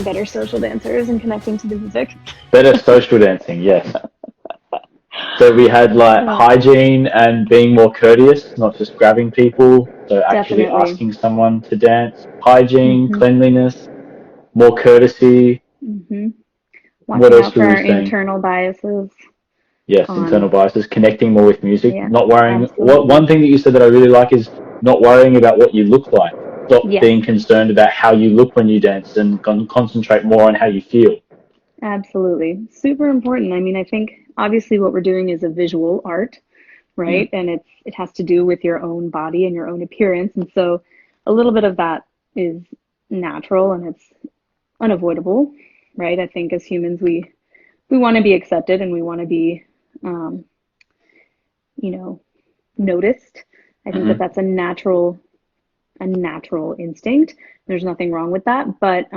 better social dancers and connecting to the music. Better social dancing, yes. So we had like hygiene and being more courteous, not just grabbing people. So actually Definitely. asking someone to dance. Hygiene, Hmm. cleanliness, more courtesy. Hmm. What Watching else out for were we our saying? internal biases Yes, internal on, biases, connecting more with music, yeah, not worrying. What absolutely. one thing that you said that I really like is not worrying about what you look like. Stop Yes, being concerned about how you look when you dance and concentrate more on how you feel. absolutely. Super important. I mean, I think obviously what we're doing is a visual art, Mm. right? And it has to do with your own body and your own appearance. And so a little bit of that is natural and it's unavoidable, right? I think as humans we want to be accepted and we want to be um, you know, noticed. I think that Hmm. that's a natural instinct. There's nothing wrong with that, but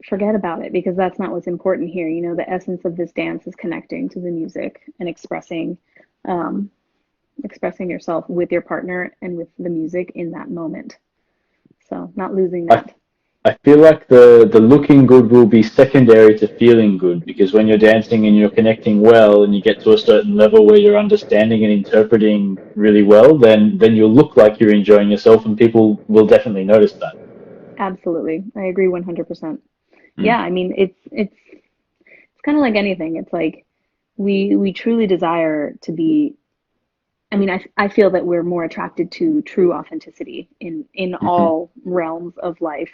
forget about it because that's not what's important here. You know, the essence of this dance is connecting to the music and um, expressing yourself with your partner and with the music in that moment. So not losing I that. I feel like the looking good will be secondary to feeling good because when you're dancing and you're connecting well and you get to a certain level where you're understanding and interpreting really well, then you'll look like you're enjoying yourself and people will definitely notice that. Absolutely. I agree 100%. Mm. Yeah, I mean it's kind of like anything. It's like we truly desire to be. I mean, I feel that we're more attracted to true authenticity in Hmm. all realms of life.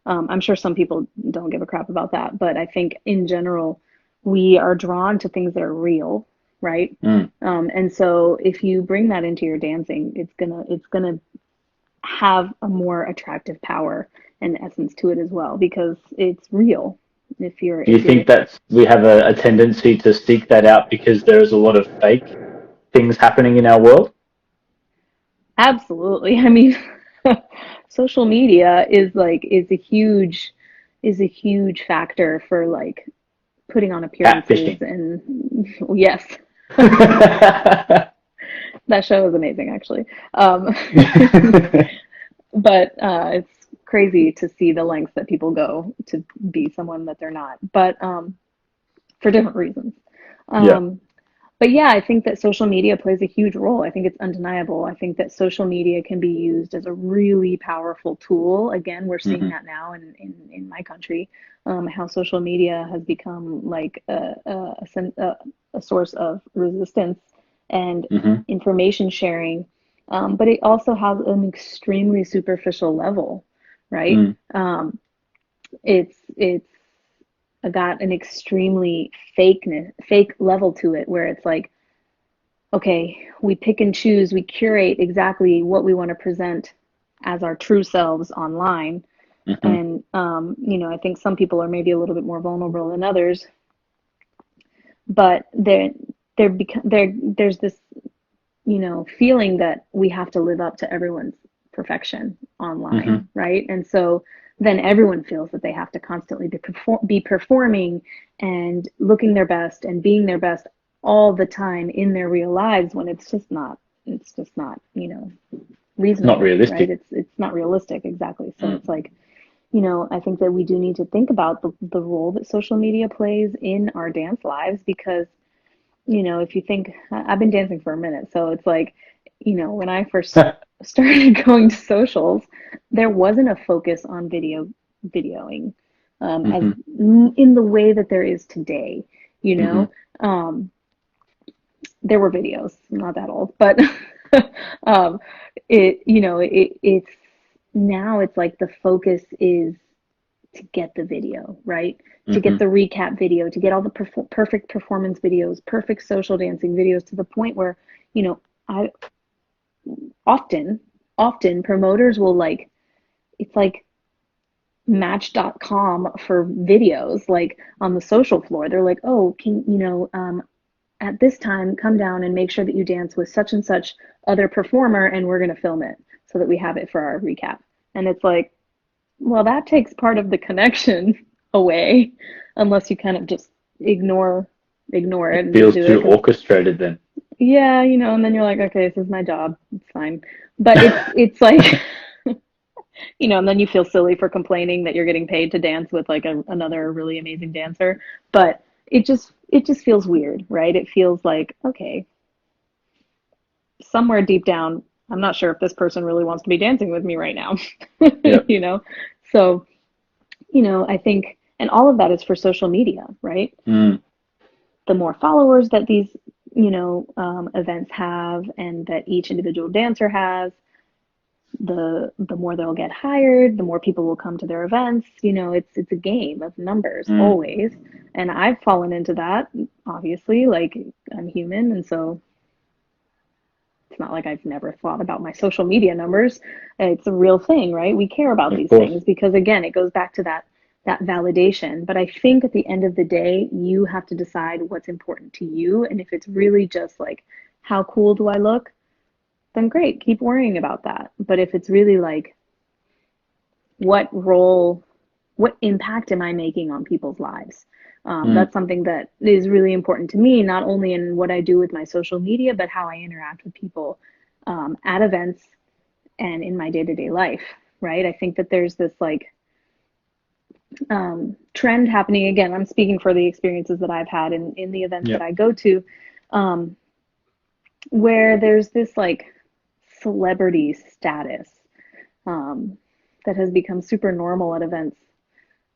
I'm sure some people don't give a crap about that, but I think in general, we are drawn to things that are real, right? Mm. And so if you bring that into your dancing, it's gonna have a more attractive power and essence to it as well because it's real. If you're Do you if you're think that we have a tendency to seek that out because there is a lot of fake things happening in our world? Absolutely. I mean, social media is a huge factor for like putting on appearances Catfishing. and yes, that show is amazing actually. Um, but it's crazy to see the lengths that people go to be someone that they're not, but for different reasons. Yeah. Um, But yeah, I think that social media plays a huge role. I think it's undeniable. I think that social media can be used as a really powerful tool. Again, we're seeing Hmm. that now in my country, how social media has become like a source of resistance and Hmm. information sharing. But it also has an extremely superficial level, right? Mm. Um, it's got an extremely fake level to it where it's like okay, we pick and choose, we curate exactly what we want to present as our true selves online. Hmm. And, I think some people are maybe a little bit more vulnerable than others, but there's this, feeling that we have to live up to everyone's perfection Hmm. online, right? And so then everyone feels that they have to constantly be performing and looking their best and being their best all the time in their real lives when it's just not It's not reasonable, right? realistic. It's not realistic exactly. So Mm. it's like, I think that we do need to think about the role that social media plays in our dance lives because if you think I've been dancing for a minute, so it's like, when I first started going to socials, there wasn't a focus on videoing, as Hmm. in the way that there is today. You Hmm. know, um, there were videos, I'm not that old, but um, it's now it's like the focus is to get the video, right? To get Hmm. the recap video, to get all the perfect performance videos, perfect social dancing videos to the point where, I often promoters will like, it's like match.com for videos, like on the social floor. They're like, oh, at this time, come down and make sure that you dance with such and such other performer, and we're going to film it so that we have it for our recap. And it's like, well, that takes part of the connection away, unless you kind of just ignore ignore it It and just feels do it too because orchestrated then. yeah, and then you're like, okay, this is my job. It's fine. But it's like and then you feel silly for complaining that you're getting paid to dance with like another really amazing dancer. But it just feels weird, right? It feels like, okay, somewhere deep down, I'm not sure if this person really wants to be dancing with me right now. Yeah. you know? So, I think, and all of that is for social media, right? Mm. The more followers that these, events have and that each individual dancer has, the more they'll get hired, the more people will come to their events. It's a game of numbers Mm. always. And I've fallen into that, obviously, like I'm human, and so it's not like I've never thought about my social media numbers. It's a real thing, right? We care about Of these course. things because again, it goes back to that validation. But I think at the end of the day, you have to decide what's important to you. And if it's really just like, how cool do I look? Then great, keep worrying about that. But if it's really like, what role, what impact am I making on people's lives? Mm. That's something that is really important to me, not only in what I do with my social media, but how I interact with people at events and in my day to day life, right? I think that there's this like trend happening. Again, I'm speaking for the experiences that I've had in the events Yeah. that I go to, um, where there's this like celebrity status um, that has become super normal at events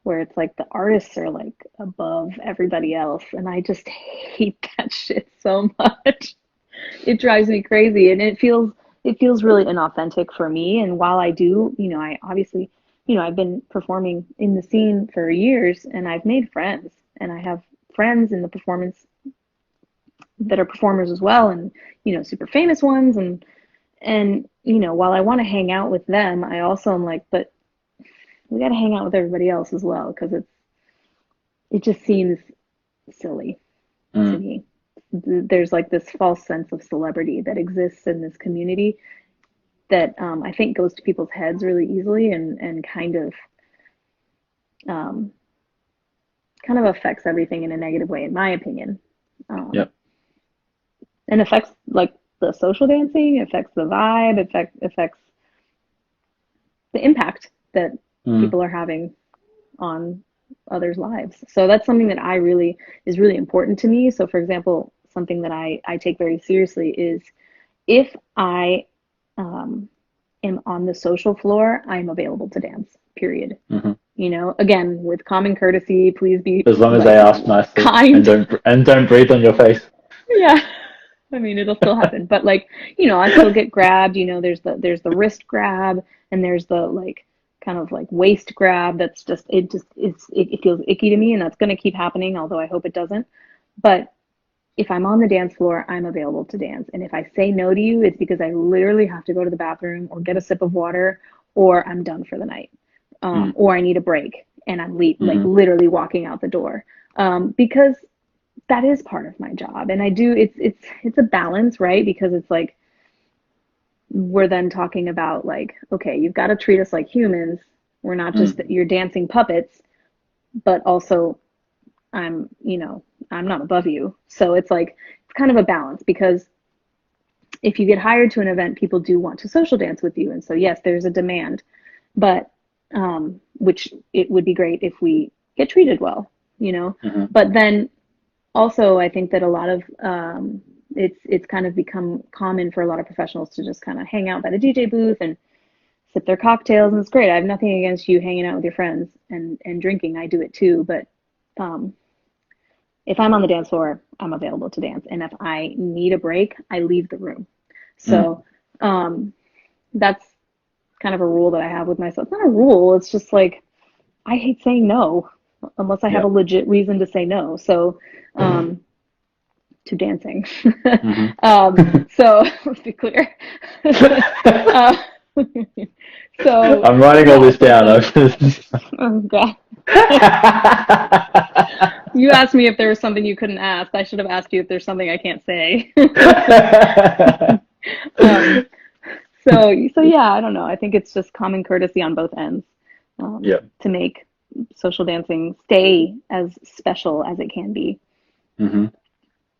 where it's like the artists are like above everybody else. And I just hate that shit so much. It drives me crazy and it feels really inauthentic for me. And while I do, I obviously, I've been performing in the scene for years and I've made friends and I have friends in the performance that are performers as well and, super famous ones and while I want to hang out with them, I also am like, but we got to hang out with everybody else as well because it just seems silly to Mm. me. There's like this false sense of celebrity that exists in this community that I think goes to people's heads really easily and um, kind of affects everything in a negative way, in my opinion, Yeah. um, and affects like the social dancing, affects the vibe, affects the impact that Mm. people are having on others' lives. So that's something that I really is really important to me. So for example, something that I take very seriously is if I um, am on the social floor, I'm available to dance, period. Hmm. Again, with common courtesy, please be As long as they like ask nicely and kind. don't breathe on your face. Yeah. I mean, it'll still happen, but like, I still get grabbed, there's the wrist grab and there's the like kind of like waist grab that's it feels icky to me and that's going to keep happening, although I hope it doesn't. But if I'm on the dance floor, I'm available to dance. And if I say no to you, it's because I literally have to go to the bathroom or get a sip of water or I'm done for the night. Mm. Or I need a break and I'm like Hmm. literally walking out the door. Because that is part of my job. And I do, it's a balance, right? Because it's like, we're then talking about like, okay, you've got to treat us like humans. We're not just Mm. your dancing puppets, but also I'm, I'm not above you. So it's like, it's kind of a balance because if you get hired to an event, people do want to social dance with you. And so, yes, there's a demand, but, which it would be great if we get treated well, Hmm. but then also I think that a lot of, it's kind of become common for a lot of professionals to just kind of hang out by the DJ booth and sip their cocktails. And it's great. I have nothing against you hanging out with your friends and drinking. I do it too. But, um, if I'm on the dance floor, I'm available to dance. And if I need a break, I leave the room. Mm. So that's kind of a rule that I have with myself. It's not a rule. It's just like I hate saying no unless I have Yeah. a legit reason to say no. So to dancing. Hmm. So let's be clear. uh, so I'm writing all yeah. this So down. like, oh god. You asked me if there was something you couldn't ask. I should have asked you if there's something I can't say. um, so yeah, I don't know. I think it's just common courtesy on both ends Yeah. to make social dancing stay as special as it can be Hmm.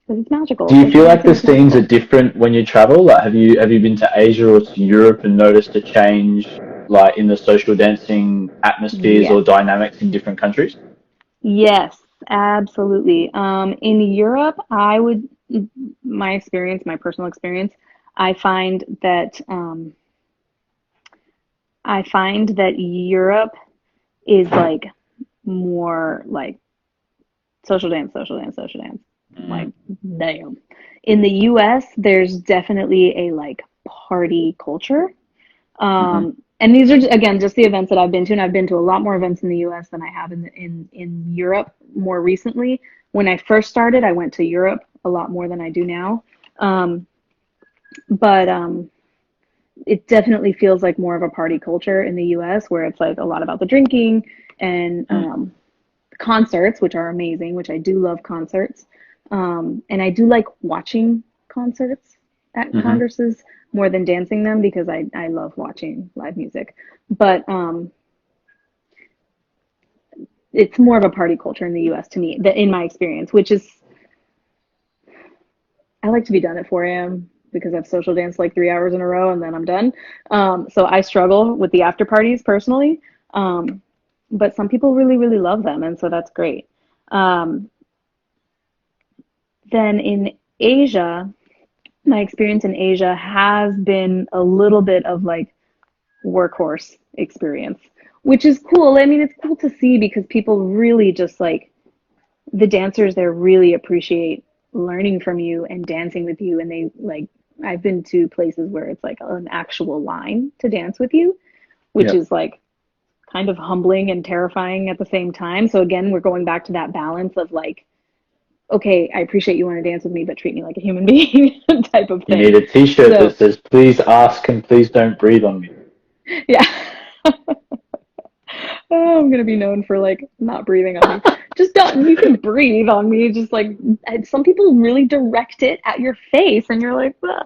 because it's magical. Do you Social feel like dancing the is scenes are magical. different when you travel? Like, have you been to Asia or to Europe and noticed a change like in the social dancing atmospheres or Yes. dynamics in different countries? Yes, absolutely. In Europe, my experience, my personal experience, I find that Europe is like more like social dance, social dance, social dance. Mm, Like, damn. In the US, there's definitely a like party culture. hmm And these are again just the events that I've been to, and I've been to a lot more events in the US than I have in Europe more recently. When I first started, I went to Europe a lot more than I do now. Um, but it definitely feels like more of a party culture in the US where it's like a lot about the drinking and concerts, which are amazing, which I do love concerts. And I do like watching concerts at hmm congresses more than dancing them because I love watching live music. But it's more of a party culture in the US to me, in my experience, which is, I like to be done at 4 a.m. because I've social danced like 3 hours in a row and then I'm done. So I struggle with the after parties personally. Um, but some people really, really love them. And so that's great. Um, then in Asia, my experience in Asia has been a little bit of like workhorse experience, which is cool. I mean, it's cool to see because people really just like the dancers there really appreciate learning from you and dancing with you. And they like, I've been to places where it's like an actual line to dance with you, which Yeah. is like kind of humbling and terrifying at the same time. So again, we're going back to that balance of like, okay, I appreciate you want to dance with me, but treat me like a human being type of You need thing. a T-shirt that So says "Please ask and please don't breathe on me." yeah. Oh, I'm gonna be known for like not breathing on me. Just don't. You can breathe on me. Just like some people really direct it at your face, and you're like, ah,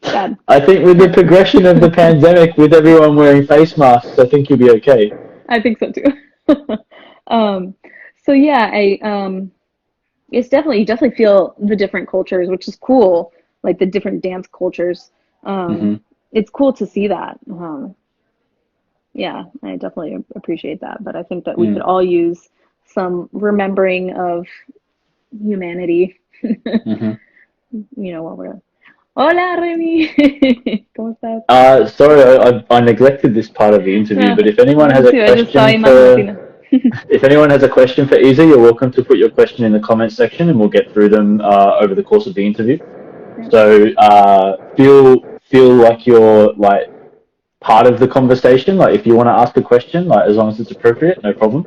bad. I think with the progression of the pandemic, with everyone wearing face masks, I think you'll be okay. I think so too. um, so yeah, it's definitely you definitely feel the different cultures, which is cool. Like the different dance cultures. Um, hmm it's cool to see that. Yeah, I definitely appreciate that. But I think that we could Mm. all use some remembering of humanity. hmm While we're. Hola, Remy. ¿Cómo estás? Sorry, I neglected this part of the interview, No, but if anyone has me a too. I just saw question Imagen for Latina. if anyone has a question for Isa, you're welcome to put your question in the comments section, and we'll get through them over the course of the interview. Yeah. So feel like you're like part of the conversation. Like if you want to ask a question, like as long as it's appropriate, no problem.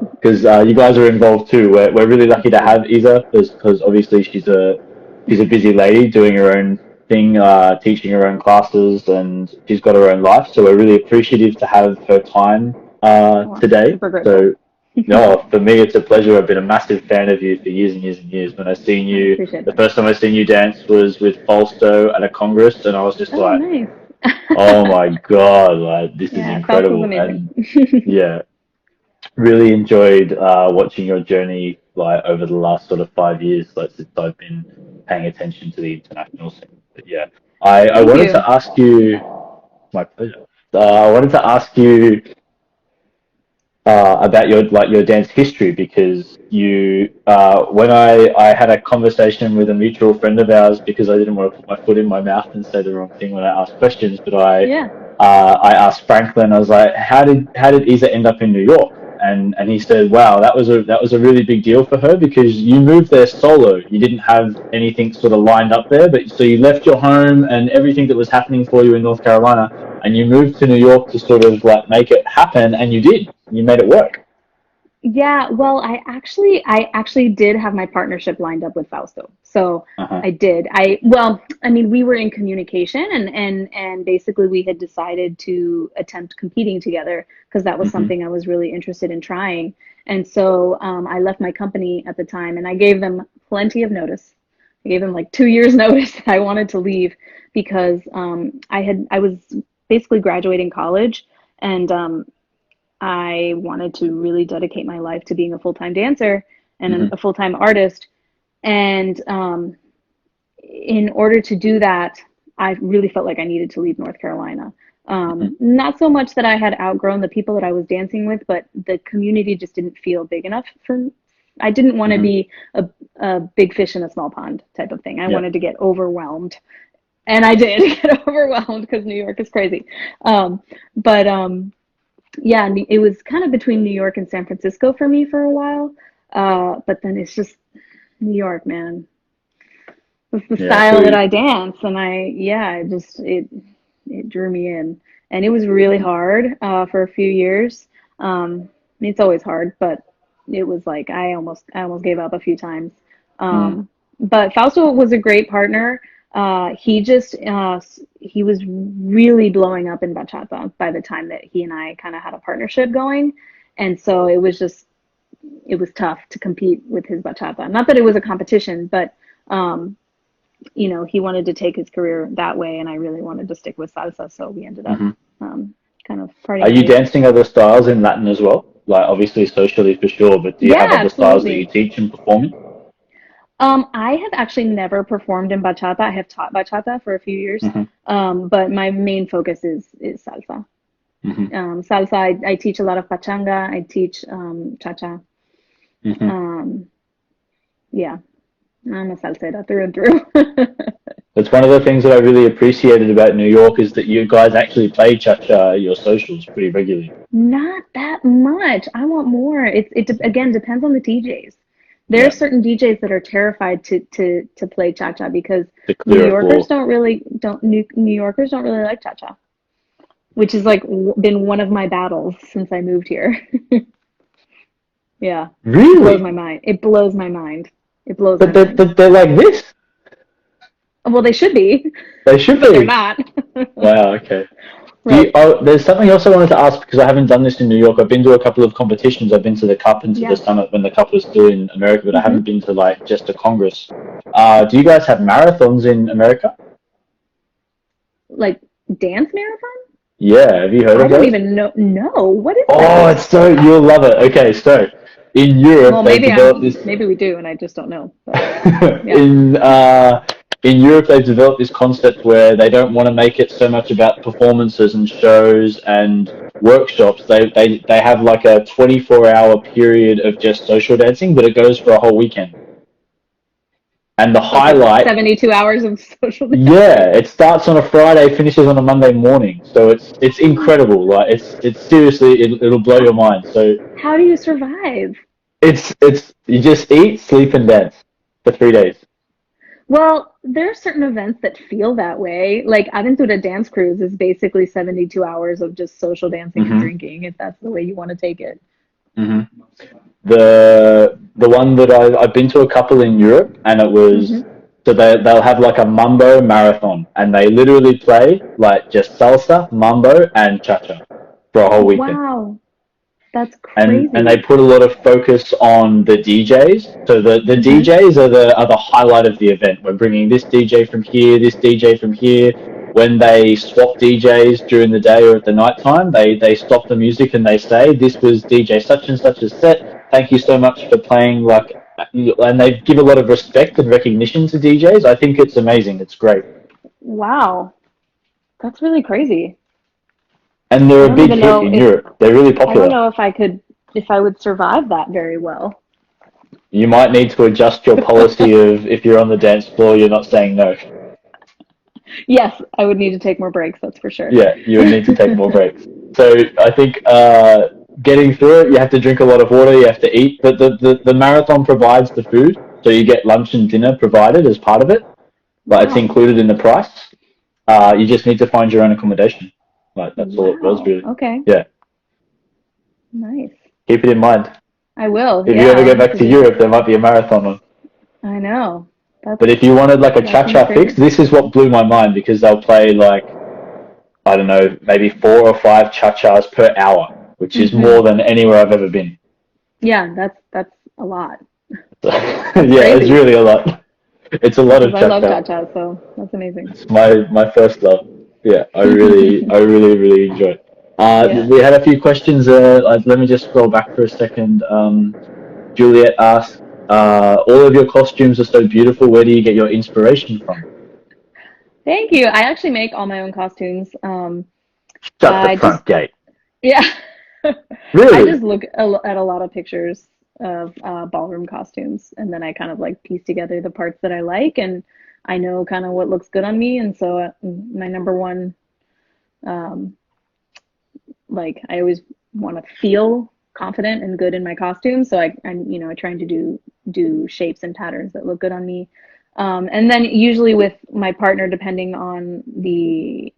Because you guys are involved too. We're really lucky to have Isa because obviously she's a busy lady doing her own thing, teaching her own classes, and she's got her own life. So we're really appreciative to have her time Well, today. super grateful. So no, for me it's a pleasure. I've been a massive fan of you for years and years and years. When I seen I you, appreciate the that. first time I seen you dance was with Falsto at a congress, and I was just Oh, like, nice. oh my god, like this is Yeah, salsa's incredible. amazing. And yeah, really enjoyed watching your journey like over the last sort of 5 years, like since I've been paying attention to the international scene. But yeah, I Thank wanted you. to ask you, my pleasure. I wanted to ask you about your dance history because you when I had a conversation with a mutual friend of ours because I didn't want to put my foot in my mouth and say the wrong thing when I asked questions, but Yeah. I asked Franklin. I was like, how did Isa end up in New York? And he said, wow, that was a really big deal for her because you moved there solo. You didn't have anything sort of lined up there, but so you left your home and everything that was happening for you in North Carolina, and you moved to New York to sort of like make it happen, and you did. You made it work. Yeah, well, I actually did have my partnership lined up with Fausto. So Uh-huh. I did. I mean, we were in communication and basically we had decided to attempt competing together because that was hmm something I was really interested in trying. And so I left my company at the time and I gave them plenty of notice. I gave them like 2 years notice that I wanted to leave because I was basically graduating college and I wanted to really dedicate my life to being a full time dancer and hmm a full time artist. And in order to do that, I really felt like I needed to leave North Carolina. Hmm. Not so much that I had outgrown the people that I was dancing with, but the community just didn't feel big enough for me. I didn't want to Hmm. be a big fish in a small pond type of thing. I Yeah. wanted to get overwhelmed. And I did get overwhelmed because New York is crazy. But yeah, it was kind of between New York and San Francisco for me for a while. But then it's just New York, man. It's the Yeah. I style feel that you. I dance, and it drew me in, and it was really hard for a few years. It's always hard, but it was like I almost gave up a few times. Mm. But Fausto was a great partner. He was really blowing up in bachata by the time that he and I kind of had a partnership going, and so it was tough to compete with his bachata. Not that it was a competition, but um, he wanted to take his career that way, and I really wanted to stick with salsa, so we ended up Hmm. um, kind of Are parting you ways. dancing other styles in Latin as well? Like obviously socially for sure, but do you Yeah, have other styles that you absolutely. teach and perform I have actually never performed in bachata. I have taught bachata for a few years, in? Hmm. but my main focus is salsa. Hmm. Salsa, I teach a lot of pachanga. I teach cha-cha. Hmm. Um, yeah, I'm a salsera through and through. That's one of the things that I really appreciated about New York is that you guys actually play cha-cha at your socials pretty regularly. Not that much. I want more. Again depends on the DJs. There are Yeah, certain DJs that are terrified to play cha-cha because to clear a floor. New Yorkers don't really like cha-cha, which has like been one of my battles since I moved here. Yeah. It blows my Really? mind. It blows my mind. It blows my But they're, mind. they're they're like this? Well, they should be, They should but they're be. not. Wow, okay. Right. There's something else I wanted to ask because I haven't done this in New York. I've been to a couple of competitions. I've been to the Cup and to the Yeah. Summit when the Cup was still in America, but I haven't Hmm. been to like just a Congress. Do you guys have marathons in America? Like dance marathon? Yeah, have you heard I of don't those? even know. No, what is Oh, that? it's so you'll love it. Okay, so in Europe Well, they've developed this maybe we do, and I just don't know. But yeah. in uh, in Europe, they've developed this concept where they don't want to make it so much about performances and shows and workshops. They have like a 24-hour period of just social dancing, but it goes for a whole weekend. And the So it's like highlight, 72 hours of social dancing. yeah, it starts on a Friday, finishes on a Monday morning. So it's incredible. Like it's seriously, it'll blow your mind. So How do you survive? it's you just eat, sleep, and dance for 3 days. Well, there are certain events that feel that way. Like Aventura Dance Cruise is basically 72 hours of just social dancing and Hmm. drinking, if that's the way you want to take it. Hmm. The one that I've been to a couple in Europe, and it was Hmm. so they'll have like a mambo marathon, and they literally play like just salsa, mambo, and cha cha for a whole weekend. Wow, that's And they crazy. put a lot of focus on the DJs. So the Hmm. DJs are the highlight of the event. We're bringing this DJ from here, this DJ from here. When they swap DJs during the day or at the night time, they stop the music and they say, "This was DJ such and such's set. Thank you so much for playing." Like, and they give a lot of respect and recognition to DJs. I think it's amazing. It's great, Wow, that's really crazy. and I they're a don't big even hit know in if Europe. They're really I don't popular. know if I would survive that very well. You might need to adjust your policy of if you're on the dance floor, you're not saying no. Yes, I would need to take more breaks, that's for sure. Yeah, you would need to take more breaks. So I think getting through it, you have to drink a lot of water, you have to eat, but the marathon provides the food, so you get lunch and dinner provided as part of it. Like it's Wow. included in the price. You just need to find your own accommodation. Like that's all it was Wow. really. Okay. Yeah, Nice. keep it in mind. I will. If you Yeah, ever I'll go have back to to do Europe, that. there might be a marathon on. I know. But if you wanted like a That seems cha-cha fix, crazy. this is what blew my mind because they'll play like I don't know, maybe 4 or 5 cha-chas per hour, which is Hmm. more than anywhere I've ever been. Yeah, that's a lot. So, That's yeah, it's crazy really a lot. It's a lot because of I love cha-cha. cha-cha, so that's amazing. It's my first love. Yeah, I really enjoy it. Yeah. We had a few questions. Let me just scroll back for a second. Juliet asked, "All of your costumes are so beautiful. Where do you get your inspiration from?" Thank you. I actually make all my own costumes. Shut the I just, front gate. yeah, I Really? just look at a lot of pictures of ballroom costumes, and then I kind of like piece together the parts that I like, and I know kind of what looks good on me. And so my number one, um, like I always want to feel confident and good in my costume. So I'm trying to do shapes and patterns that look good on me. And then usually with my partner, depending on the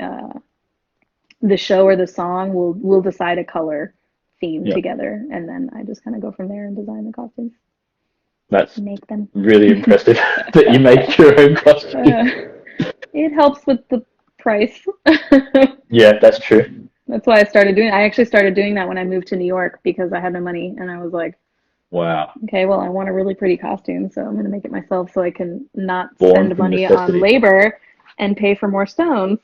show or the song, we'll decide a color theme Yeah. together, and then I just kind of go from there and design the costumes, That's make them. really impressive that you make your own costume. uh, it helps with the price. Yeah, that's true. That's why I actually started doing that when I moved to New York because I had no money and I was like, Wow. okay, well, I want a really pretty costume, so I'm going to make it myself so I can not Born spend from money on necessity. labor and pay for more stones.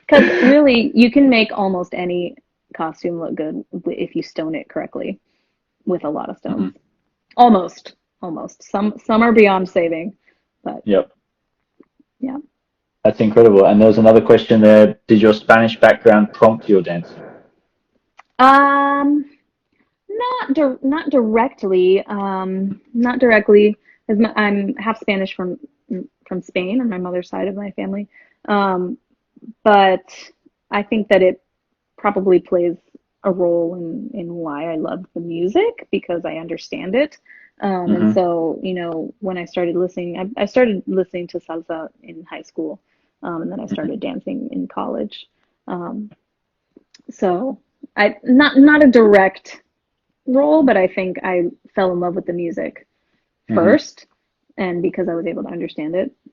Because really, you can make almost any costume look good if you stone it correctly with a lot of stones. Hmm. Almost, almost. Some are beyond saving, but Yep. yeah. That's incredible. And there was another question there. Did your Spanish background prompt your dancing? Um, not directly. Not directly. I'm half Spanish from Spain on my mother's side of my family. Um, but I think that it probably plays a role in why I love the music because I understand it. And Hmm. so, when I started listening to salsa in high school, and then I Hmm. started dancing in college. Um, so I not a direct role, but I think I fell in love with the music Hmm. first, and because I was able to understand it, I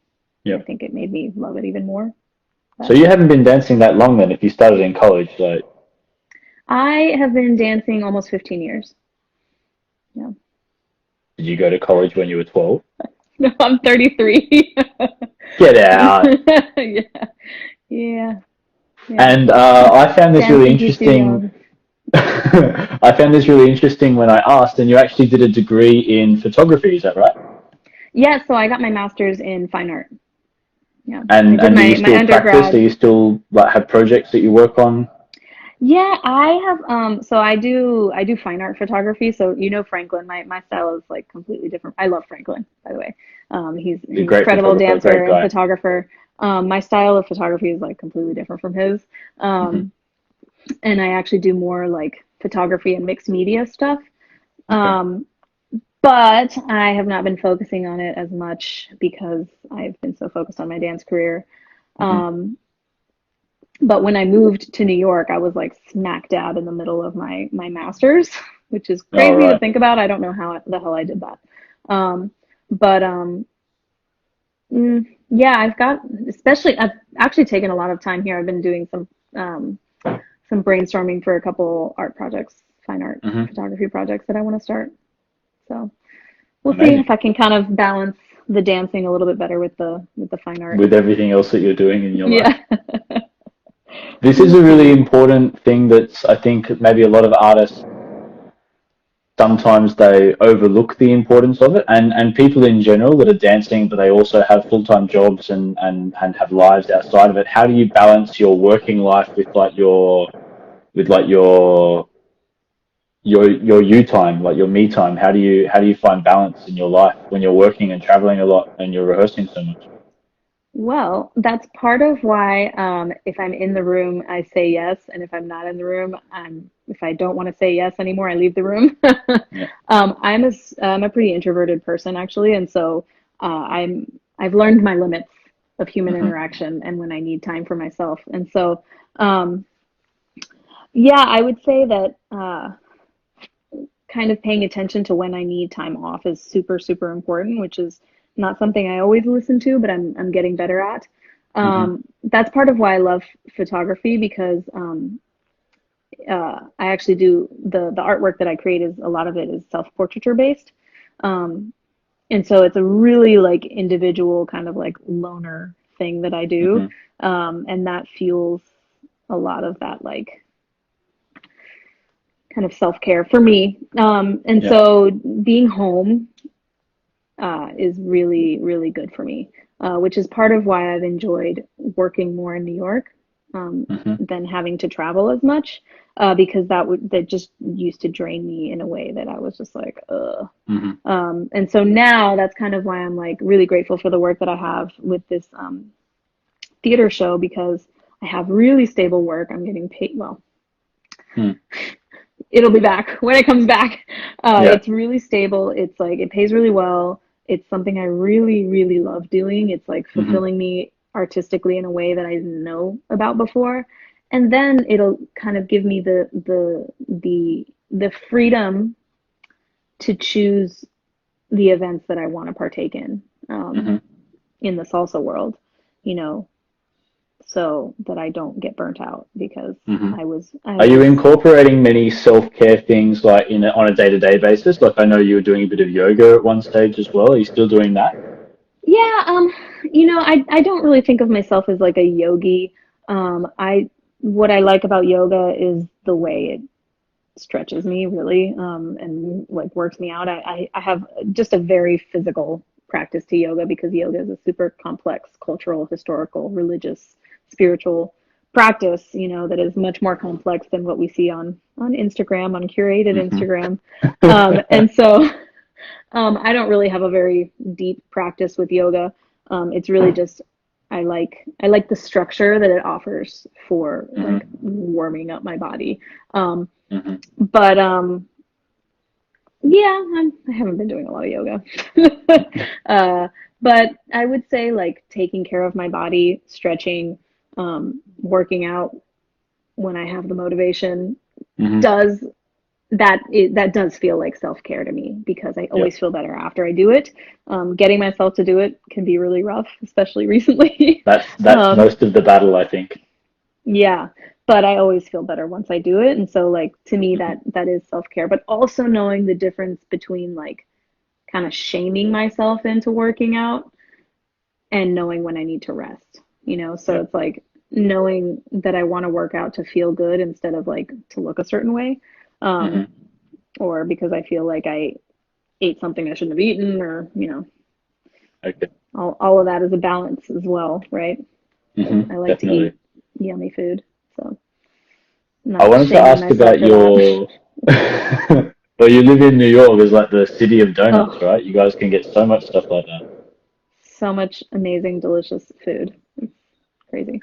Yep. think it made me love it even more. So But you haven't been dancing that long then if you started in college. Like, I have been dancing almost 15 years. Yeah. did you go to college when you were 12? No, I'm 33. Get out. Yeah. Yeah. Yeah. And I found this really Dancing keeps you interesting. young. I found this really interesting when I asked, and you actually did a degree in photography, is that right? Yeah, so I got my master's in fine art. Yeah. I did And do you my still practice? Do undergrad. you still like have projects that you work on? Yeah, I have so I do fine art photography. So Franklin, my style is like completely different. I love Franklin, by the way. He's He's a an great incredible photographer, great dancer and guy. photographer. My style of photography is like completely different from his. Hmm. Um, and I actually do more like photography and mixed media stuff. Okay. Um, but I have not been focusing on it as much because I've been so focused on my dance career. Hmm. Um, but when I moved to New York, I was like smack dab in the middle of my master's, which is All crazy to right. think about. I don't know how the hell I did that. Um, but yeah, I've actually taken a lot of time here. I've been doing um, some brainstorming for a couple art projects, fine art Hmm. photography projects that I want to start. So we'll see Amazing. if I can kind of balance the dancing a little bit better with the fine art. With everything else that you're doing in your life. Yeah, This is we'll a really see. important thing that's, I think, maybe a lot of artists sometimes they overlook the importance of it, and people in general that are dancing, but they also have full-time jobs and have lives outside of it. How do you balance your working life with like your you time, like your me time? How do you find balance in your life when you're working and traveling a lot and you're rehearsing so much? Well, that's part of why if I'm in the room, I say yes, and if I'm not in the room, if I don't want to say yes anymore, I leave the room. Yeah. I'm a pretty introverted person actually, and so I've learned my limits of human Hmm. interaction and when I need time for myself. And so um, yeah, I would say that kind of paying attention to when I need time off is super, super important, which is not something I always listen to, but I'm getting better at. Hmm. That's part of why I love photography because I actually do the artwork that I create is a lot of it is self-portraiture based. Um, and so it's a really like individual kind of like loner thing that I do. Hmm. And that fuels a lot of that like kind of self-care for me. And Yeah. so being home is really, really good for me, which is part of why I've enjoyed working more in New York, Hmm. than having to travel as much, because that just used to drain me in a way that I was just like, ugh. Hmm. And so now that's kind of why I'm like really grateful for the work that I have with this theater show, because I have really stable work. I'm getting paid well. Mm. It'll be back when it comes back. Yeah. It's really stable. It's like it pays really well. It's something I really, really love doing. It's like Hmm. fulfilling me artistically in a way that I didn't know about before. And then it'll kind of give me the freedom to choose the events that I want to partake Hmm. in the salsa world, you know, so that I don't get burnt out, because Hmm. I Are you was incorporating many self-care things like on a day-to-day basis? Like I know you were doing a bit of yoga at one stage as well. Are you still doing that? Yeah, I don't really think of myself as like a yogi. I What I like about yoga is the way it stretches me really, and like works me out. I have just a very physical practice to yoga, because yoga is a super complex cultural, historical, religious, spiritual practice, that is much more complex than what we see on Instagram, on curated Hmm. Instagram. And so I don't really have a very deep practice with yoga. It's really just I like the structure that it offers for like Hmm. warming up my body. Um, Hmm. but yeah, I haven't been doing a lot of yoga. uh, but I would say like taking care of my body, stretching, working out when I have the motivation Hmm. does that does feel like self-care to me, because I Yeah. always feel better after I do it. Getting myself to do it can be really rough, especially recently. That's um, most of the battle, I think. yeah, but I always feel better once I do it, and so like to me Hmm. that is self-care. But also knowing the difference between like kind of shaming myself into working out and knowing when I need to rest. So Yeah. it's like knowing that I want to work out to feel good instead of like to look a certain way. Um, Hmm. or because I feel like I ate something I shouldn't have eaten, or Okay. all of that is a balance as well, right? Because Hmm. I like to Definitely. eat yummy food, so I'm I not wanted to shaming ask myself about for that. your. Well, you live in New York, is like the city of donuts, Oh, right? You guys can get so much stuff like that. so much amazing, delicious food. It's crazy.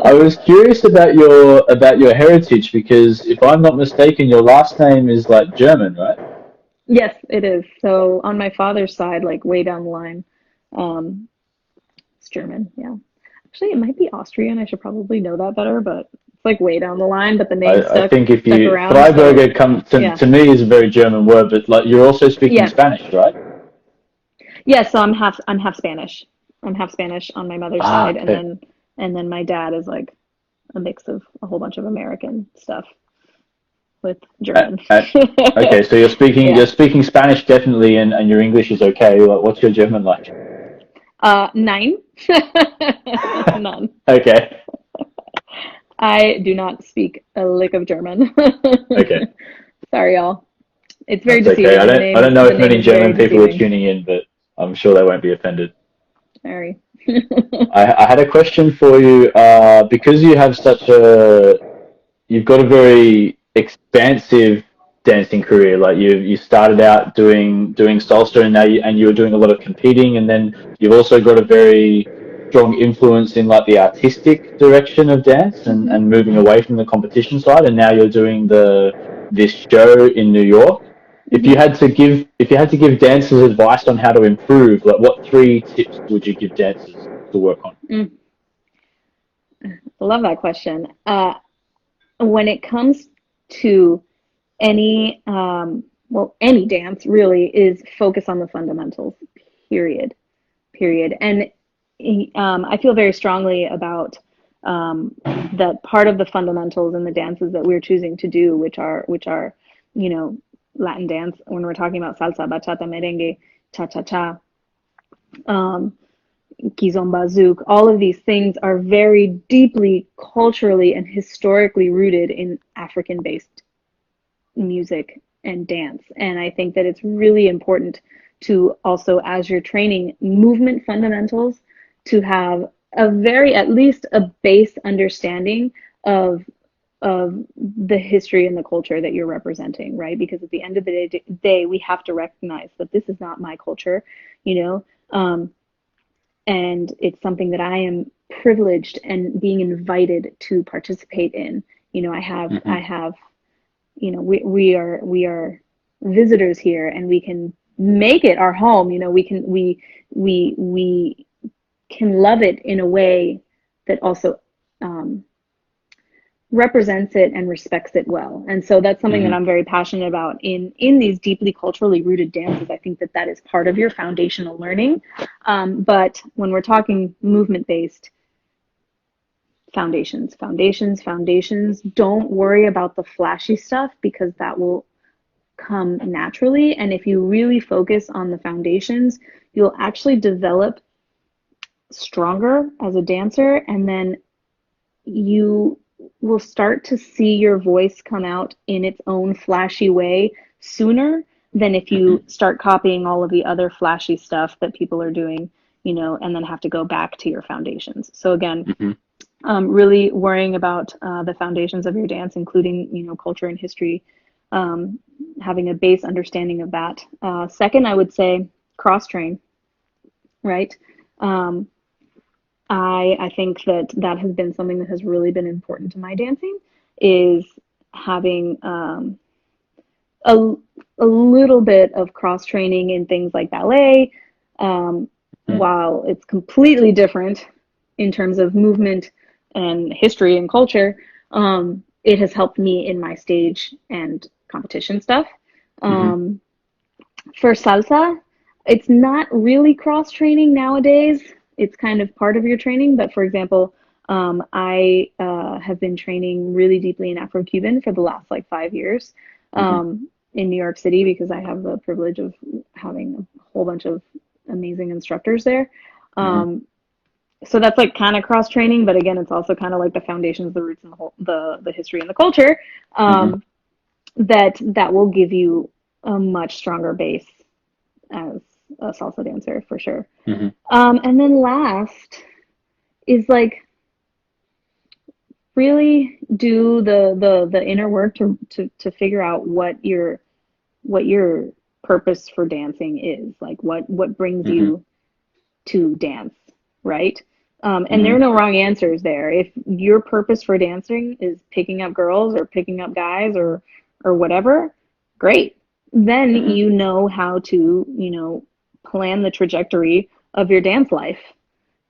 I was curious about your heritage because if I'm not mistaken, your last name is like German, right? Yes, it is. So on my father's side, like way down the line, um, it's German. Yeah, actually, it might be Austrian. I should probably know that better, but it's like way down the line. But the name I think if stuck you around. So Freiberger come yeah, to me is a very German word, but like you're also speaking yeah, Spanish, right? yeah. So I'm half Spanish. I'm half Spanish on my mother's Ah, side, okay. and then my dad is like a mix of a whole bunch of American stuff with Uh, German. uh, okay, so Yeah. you're speaking Spanish definitely, and your English is okay. Like, what's your German like? Nine. None. Okay, I do not speak a lick of German. okay, Sorry, y'all. It's very that's okay. deceiving. I don't know The if name many is very German people are deceiving. tuning in, but I'm sure they won't be offended. Sorry. I had a question for you. Because you have you've got a very expansive dancing career. Like you started out doing salsa, and and you're doing a lot of competing, and then you've also got a very strong influence in like the artistic direction of dance, Hmm. and moving away from the competition side, and now you're doing the this show in New York. Hmm. If you had to give dancers advice on how to improve, like what three tips would you give dancers to work on? Mm, love that question. When it comes to any, any dance really is focus on the fundamentals, period. Period. And I feel very strongly about that part of the fundamentals in the dances that we're choosing to do, which are, you know, Latin dance. When we're talking about salsa, bachata, merengue, cha cha cha, um, kizomba, zouk, all of these things are very deeply culturally and historically rooted in African-based music and dance. And I think that it's really important to also, as you're training movement fundamentals, to have a very, at least a base understanding of the history and the culture that you're representing, right? Because at the end of the day, we have to recognize that this is not my culture, you know, and it's something that I am privileged and being invited to participate in. You know, Hmm. I have, you know, we are visitors here, and we can make it our home. You know, we can love it in a way that also um, represents it and respects it well. And so that's something that Hmm. I'm very passionate about in these deeply culturally rooted dances. I think that that is part of your foundational learning. But when we're talking movement based, foundations, don't worry about the flashy stuff, because that will come naturally. And if you really focus on the foundations, you'll actually develop stronger as a dancer, and then you will start to see your voice come out in its own flashy way sooner than if you Hmm. start copying all of the other flashy stuff that people are doing, you know, and then have to go back to your foundations. So again, Hmm. really worrying about the foundations of your dance, including, you know, culture and history, um, having a base understanding of that. Second, I would say cross train, right? Um, I think that that has been something that has really been important to my dancing, is having a, a little bit of cross training in things like ballet. Um, while it's completely different in terms of movement and history and culture, it has helped me in my stage and competition stuff. Hmm. Um, for salsa, it's not really cross training nowadays. It's kind of part of your training. But for example, I have been training really deeply in Afro Cuban for the last like 5 years Hmm. in New York City, because I have the privilege of having a whole bunch of amazing instructors there. Hmm. Um, so that's like kind of cross training, but again, it's also kind of like the foundations, the roots, and the whole the history and the culture, Hmm. um, that will give you a much stronger base as a salsa dancer for sure. Hmm. And then last is like really do the inner work to figure out what your purpose for dancing is. Like what brings Hmm. you to dance, right? And there Hmm. are no wrong answers there. If your purpose for dancing is picking up girls or picking up guys or whatever, great. Then Hmm. you know how to, you know, plan the trajectory of your dance life,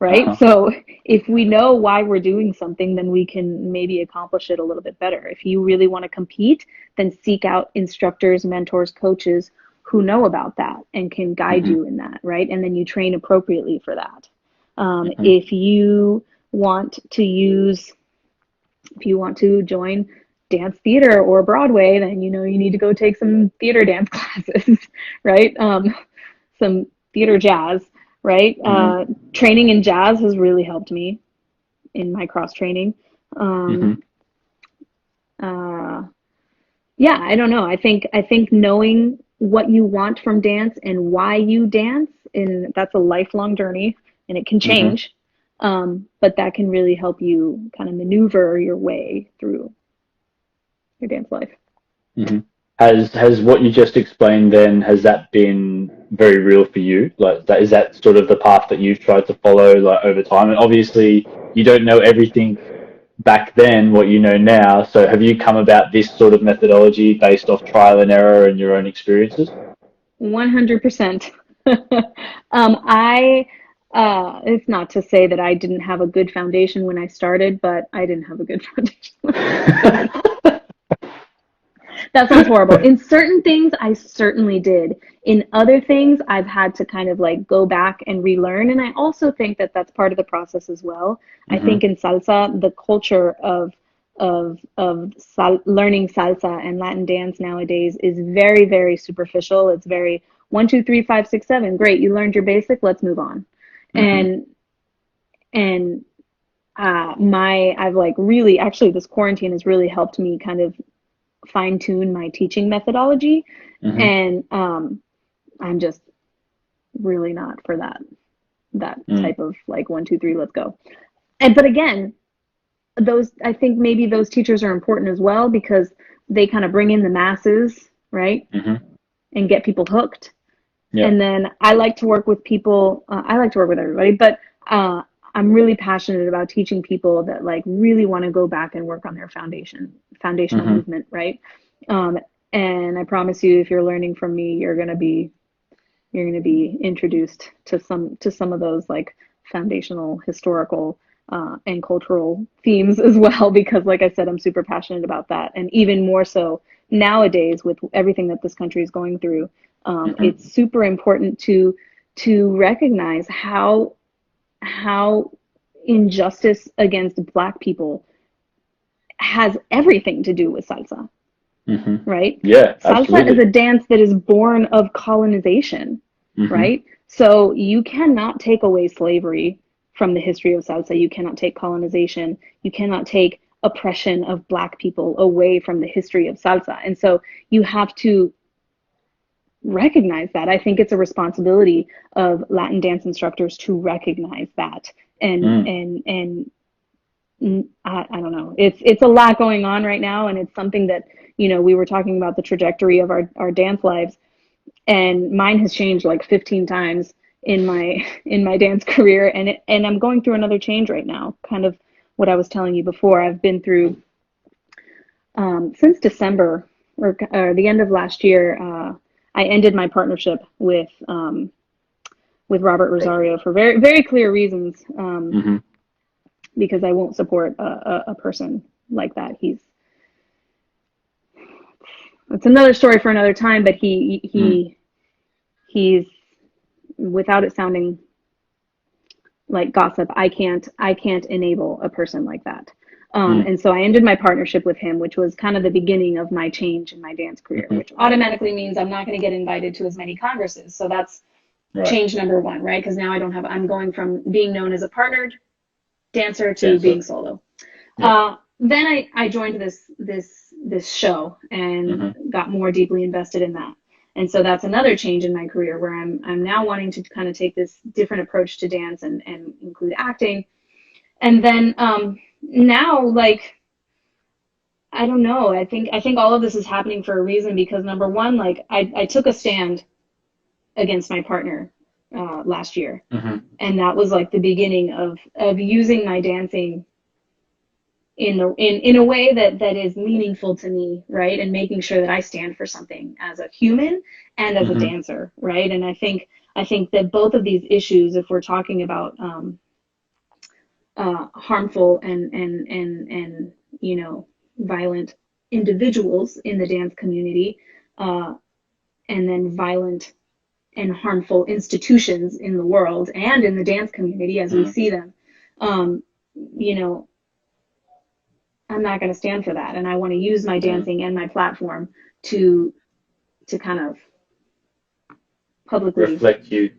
right? Uh-huh. So if we know why we're doing something, then we can maybe accomplish it a little bit better. If you really want to compete, then seek out instructors, mentors, coaches who know about that and can guide Hmm. you in that, right? And then you train appropriately for that. Hmm. If you want to use, if you want to join dance theater or Broadway, then you know you need to go take some theater dance classes, right? Some theater jazz, right? Hmm. Training in jazz has really helped me in my cross training. Hmm. Um, uh, yeah, I don't know. I think knowing what you want from dance and why you dance, and that's a lifelong journey, and it can Hmm. change. But that can really help you kind of maneuver your way through your dance life. Hmm. Has what you just explained then, has that been very real for you? Like that, is that sort of the path that you've tried to follow like over time? And obviously you don't know everything back then what you know now. So have you come about this sort of methodology based off trial and error and your own experiences? 100%. I it's not to say that I didn't have a good foundation when I started, but I didn't have a good foundation when I started. That sounds horrible. In certain things, I certainly did. In other things, I've had to kind of like go back and relearn. And I also think that that's part of the process as well. I Hmm. think in salsa, the culture of learning salsa and Latin dance nowadays is very, very superficial. It's very 1, 2, 3, 5, 6, 7. Great, you learned your basic. Let's move on. Hmm. And and my I've like really actually this quarantine has really helped me kind of fine tune my teaching methodology. Hmm. And I'm just really not for that Mm. type of like 1, 2, 3, let's go. And but again, those I think maybe those teachers are important as well because they kind of bring in the masses, right? Mm-hmm. And get people hooked. Yeah. And then I like to work with people. I like to work with everybody, but I'm really passionate about teaching people that like really want to go back and work on their foundational Mm-hmm. movement, right? Um, and I promise you, if you're learning from me, you're going to be introduced to some of those like foundational historical and cultural themes as well because like I said, I'm super passionate about that, and even more so nowadays with everything that this country is going through. Mm-hmm. It's super important to recognize how injustice against Black people has everything to do with salsa, Mm-hmm. right? Yeah, Salsa is a absolutely. dance that is born of colonization, Mm-hmm. right? So you cannot take away slavery from the history of salsa. You cannot take colonization. You cannot take oppression of Black people away from the history of salsa. And so you have to recognize that. I think it's a responsibility of Latin dance instructors to recognize that. Mm. And I don't know. It's a lot going on right now, and it's something that we were talking about the trajectory of our dance lives, and mine has changed like 15 times in my dance career, and I'm going through another change right now. Kind of what I was telling you before. I've been through since December or the end of last year. I ended my partnership with Robert Rosario for very very clear reasons. Mm-hmm. Because I won't support a person like that. It's another story for another time, but Mm. he's without it sounding like gossip. I can't enable a person like that. Mm. And so I ended my partnership with him, which was kind of the beginning of my change in my dance career, Mm-hmm. which automatically means I'm not going to get invited to as many congresses. So that's Right. change number one, right? Because now I'm going from being known as a partnered dancer to being Dancer. solo. Yeah. Then I joined this show and Mm-hmm. got more deeply invested in that. And so that's another change in my career where I'm now wanting to kind of take this different approach to dance and include acting. And then now like I don't know. I think all of this is happening for a reason because number one, like I took a stand against my partner last year. Mm-hmm. And that was like the beginning of using my dancing in a way that is meaningful to me, right? And making sure that I stand for something as a human and as a Mm-hmm. dancer, right? And I think that both of these issues, if we're talking about harmful and violent individuals in the dance community, uh, and then violent and harmful institutions in the world and in the dance community as we Mm-hmm. see them, um, you know, I'm not going to stand for that. And I want to use my Mm. dancing and my platform to to kind of publicly Reflect you.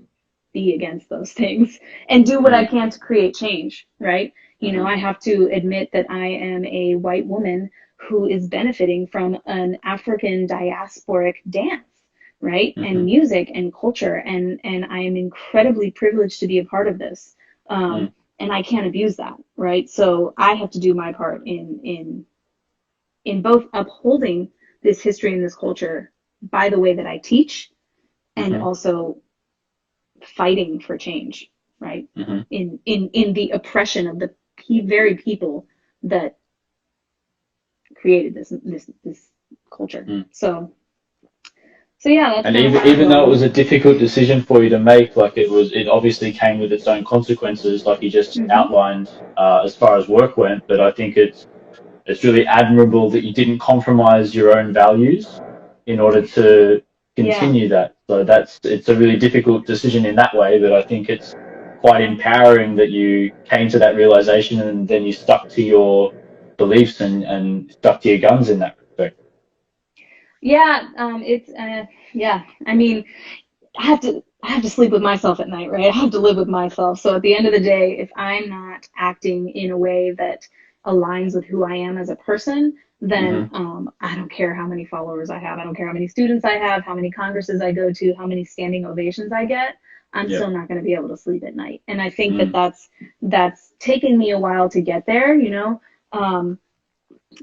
be against those things and do what I Mm. can to create change, right? Mm-hmm. I have to admit that I am a white woman who is benefiting from an African diasporic dance, right? And Mm-hmm. music and culture. And I am incredibly privileged to be a part of this. Mm. And I can't abuse that, right? So I have to do my part in both upholding this history and this culture by the way that I teach and Mm-hmm. also fighting for change, right? Mm-hmm. In the oppression of the very people that created this culture. Mm. So yeah, that's And kind of where I'm even though it was going. a difficult decision for you to make, like it obviously came with its own consequences, like you just Hmm. outlined, as far as work went. But I think it's really admirable that you didn't compromise your own values in order to Yeah. continue that. So it's a really difficult decision in that way, but I think it's quite empowering that you came to that realization and then you stuck to your beliefs and stuck to your guns in that respect. Yeah. It's yeah. I mean, I have to sleep with myself at night, right? I have to live with myself. So at the end of the day, if I'm not acting in a way that aligns with who I am as a person, then Hmm. I don't care how many followers I have. I don't care how many students I have, how many congresses I go to, how many standing ovations I get. I'm Yeah. still not going to be able to sleep at night. And I think that Mm. that's taken me a while to get there, you know.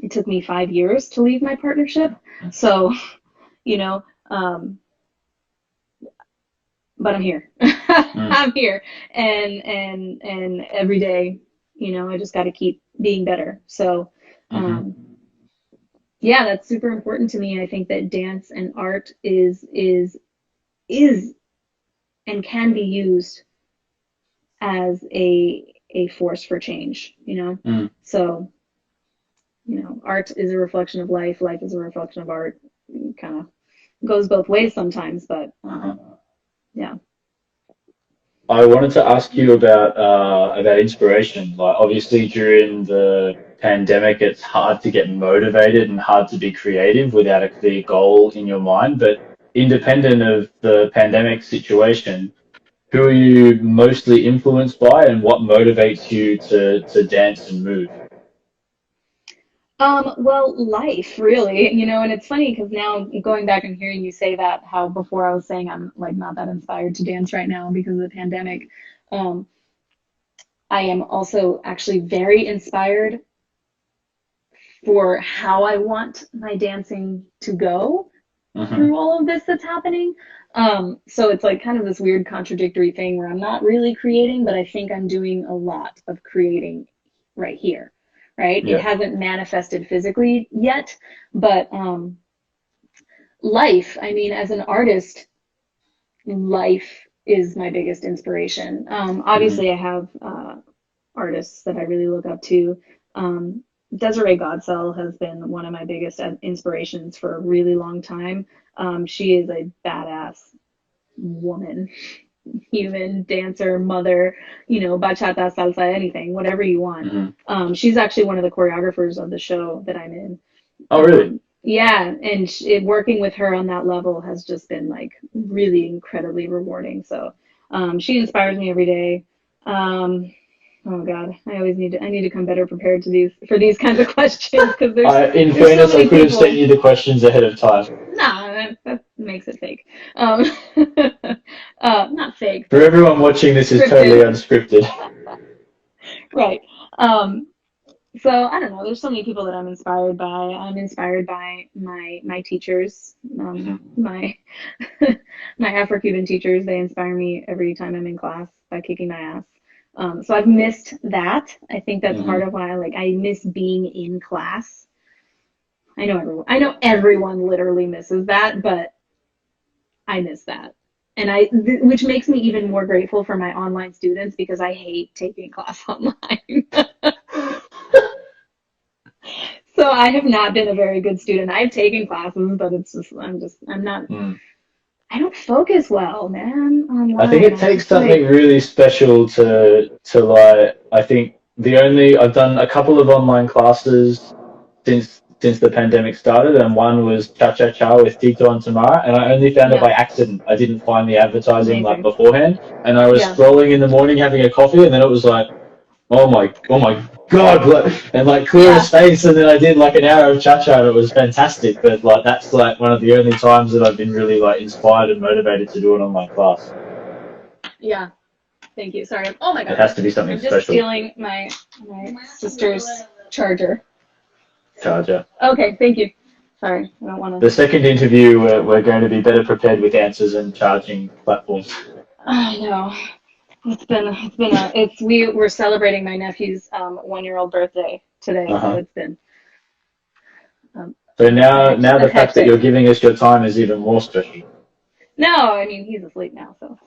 It took me 5 years to leave my partnership. So, you know, but I'm here. Mm. I'm here. And every day, I just got to keep being better. So, Mm-hmm. yeah, that's super important to me. I think that dance and art is and can be used as a force for change, you know? Mm. So, art is a reflection of life, life is a reflection of art. Kind of goes both ways sometimes, but Uh-huh. yeah. I wanted to ask you about inspiration. Like obviously during the pandemic, it's hard to get motivated and hard to be creative without a clear goal in your mind. But independent of the pandemic situation, who are you mostly influenced by, and what motivates you to dance and move? Well, life, really, and it's funny because now going back and hearing you say that, how before I was saying I'm like not that inspired to dance right now because of the pandemic. Um, I am also actually very inspired for how I want my dancing to go Hmm. through all of this that's happening. So it's like kind of this weird contradictory thing where I'm not really creating, but I think I'm doing a lot of creating right here, right? It Yeah. hasn't manifested physically yet, but life, I mean, as an artist, life is my biggest inspiration. Hmm. Obviously, I have artists that I really look up to. Desiree Godsell has been one of my biggest inspirations for a really long time. She is a badass woman, human, dancer, mother, bachata, salsa, anything, whatever you want. Hmm. She's actually one of the choreographers of the show that I'm in. Oh, really? Yeah, and working with her on that level has just been like really incredibly rewarding. So she inspires me every day. Um, oh God, I need to come better prepared to these kinds of questions because In there's so fairness, I many could have sent people. you the questions ahead of time. Nah, that makes it fake. Um, not fake, For but everyone watching, this is totally scripted. unscripted. Right. Um, so I don't know. There's so many people that I'm inspired by. I'm inspired by my teachers, Hmm. my my Afro-Cuban teachers. They inspire me every time I'm in class by kicking my ass. So I've missed that. I think that's Hmm. part of why I miss being in class. I know everyone literally misses that, but I miss that. And which makes me even more grateful for my online students because I hate taking class online. So I have not been a very good student. I've taken classes, but I'm not, Mm. I don't focus well, man, I think online. it I'm takes just something like, really special to like. I think I've done a couple of online classes since the pandemic started, and one was Cha Cha Cha with Tito and Tamara, and I only found it yeah, by accident. I didn't find the advertising like amazing. beforehand, and I was Yeah, scrolling in the morning having a coffee, and then it was like, oh my God, and like clear yeah, as face, and then I did like an hour of cha cha, and it was fantastic. But like that's like one of the only times that I've been really like inspired and motivated to do an online class. yeah. Thank you. Sorry. Oh my It God. has to be something I'm just special. stealing my sister's charger. Charger. Okay, thank you. Sorry, I don't want The to. second interview, we're going to be better prepared with answers and charging platforms. I know. We're celebrating my nephew's 1 year old birthday today, Uh so huh. it's been um, So now a the fact that you're hectic. giving us your time is even more special. No, I mean he's asleep now, so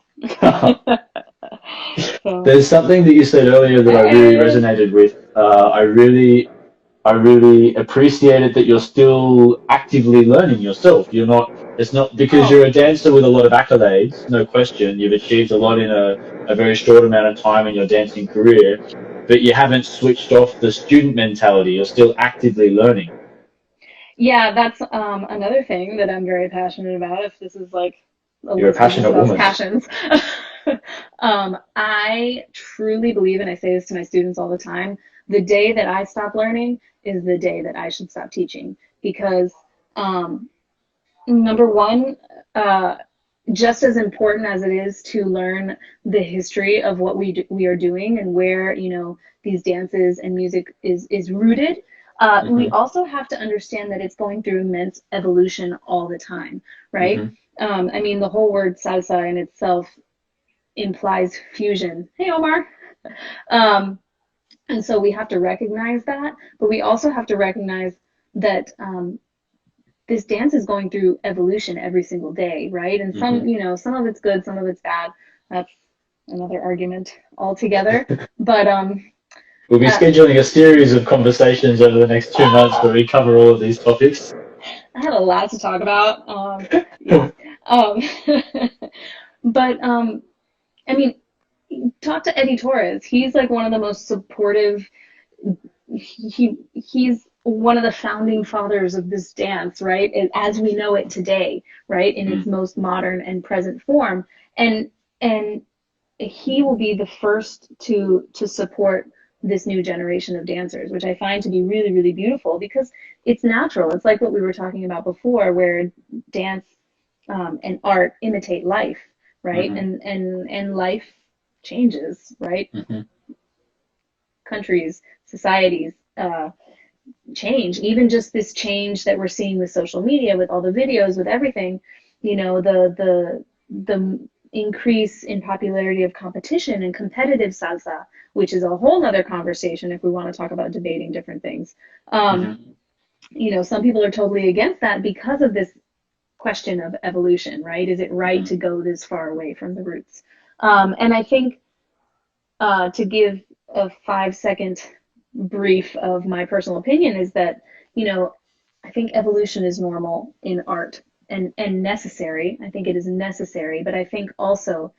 so There's something that you said earlier that I really hey, resonated with. I really appreciate it that you're still actively learning yourself. It's not because oh you're a dancer with a lot of accolades, no question. You've achieved a lot in a very short amount of time in your dancing career, but you haven't switched off the student mentality. You're still actively learning. yeah, that's another thing that I'm very passionate about. If this is like a You're a list of passionate Isabel's woman. passions, I truly believe, and I say this to my students all the time, the day that I stop learning is the day that I should stop teaching because um, number one. just as important as it is to learn the history of what we are doing and where, these dances and music is rooted, we Mm-hmm. also have to understand that it's going through immense evolution all the time, right? Mm-hmm. I mean, the whole word salsa in itself implies fusion. Hey, Omar. Um, and so we have to recognize that, but we also have to recognize that this dance is going through evolution every single day, right? And Mm-hmm. some of it's good, some of it's bad. That's another argument altogether. But We'll be uh, scheduling a series of conversations over the next 2 months where we cover all of these topics. I have a lot to talk about. Yeah. Um, but I mean, talk to Eddie Torres. He's like one of the most supportive. He's one of the founding fathers of this dance, right? As we know it today, right, in its Mm. most modern and present form, and and he will be the first to support this new generation of dancers, which I find to be really, really beautiful because it's natural. It's like what we were talking about before, where dance and art imitate life, right? Mm-hmm. And life changes, right? Mm-hmm. Countries, societies, change. Even just this change that we're seeing with social media, with all the videos, with everything, the increase in popularity of competition and competitive salsa, which is a whole other conversation if we want to talk about debating different things. Um, Mm-hmm. some people are totally against that because of this question of evolution, right? Is it right Mm-hmm. to go this far away from the roots? And I think to give a 5 second brief of my personal opinion is that, you know, I think evolution is normal in art and necessary. I think it is necessary, but I think also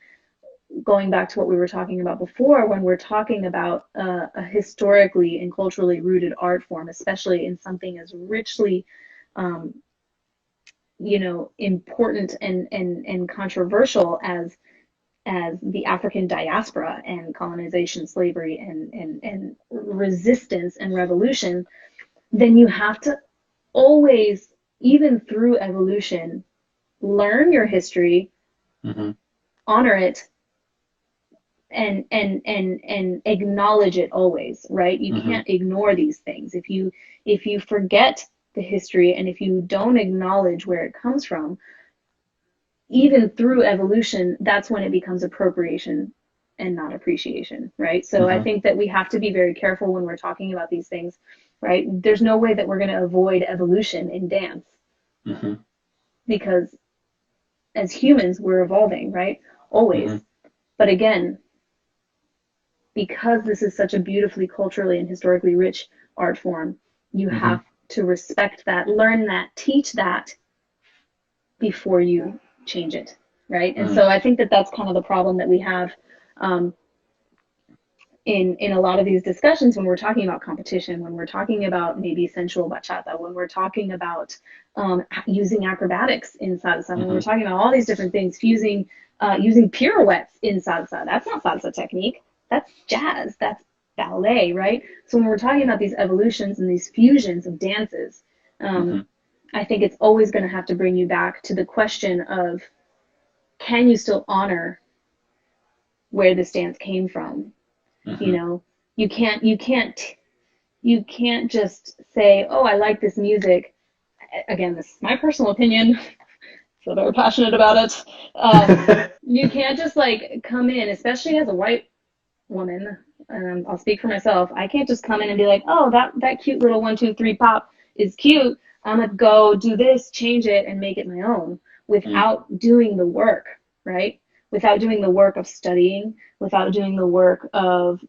going back to what we were talking about before, when we're talking about a historically and culturally rooted art form, especially in something as richly, um, important and controversial as the African diaspora and colonization, slavery, and resistance and revolution, then you have to always, even through evolution, learn your history, Mm-hmm. honor it, and acknowledge it always, right? You Mm-hmm. can't ignore these things. If you forget the history and if you don't acknowledge where it comes from, even through evolution, that's when it becomes appropriation and not appreciation, right? So I Mm-hmm. think that we have to be very careful when we're talking about these things, right? There's no way that we're going to avoid evolution in dance Mm-hmm. because as humans, we're evolving, right? Mm-hmm. Always. But again, because this is such a beautifully culturally and historically rich art form, you Mm-hmm. have to respect that, learn that, teach that before you change it, right? And Mm. so I think that that's kind of the problem that we have um, in a lot of these discussions when we're talking about competition, when we're talking about maybe sensual bachata, when we're talking about using acrobatics in salsa, when we're Mm-hmm. talking about all these different things, fusing using pirouettes in salsa. That's not salsa technique. That's jazz. That's ballet, right? So when we're talking about these evolutions and these fusions of dances, um, Mm-hmm. I think it's always going to have to bring you back to the question of, can you still honor where this dance came from? You Mm-hmm. know, you can't just say, oh, I like this music. Again, this is my personal opinion. I feel very passionate about it. You can't just like come in, especially as a white woman. I'll speak for myself. I can't just come in and be like, oh, that cute little 1 2 3 pop is cute. I'm gonna go do this, change it, and make it my own Mm. without doing the work, right? Without doing the work of studying, without doing the work of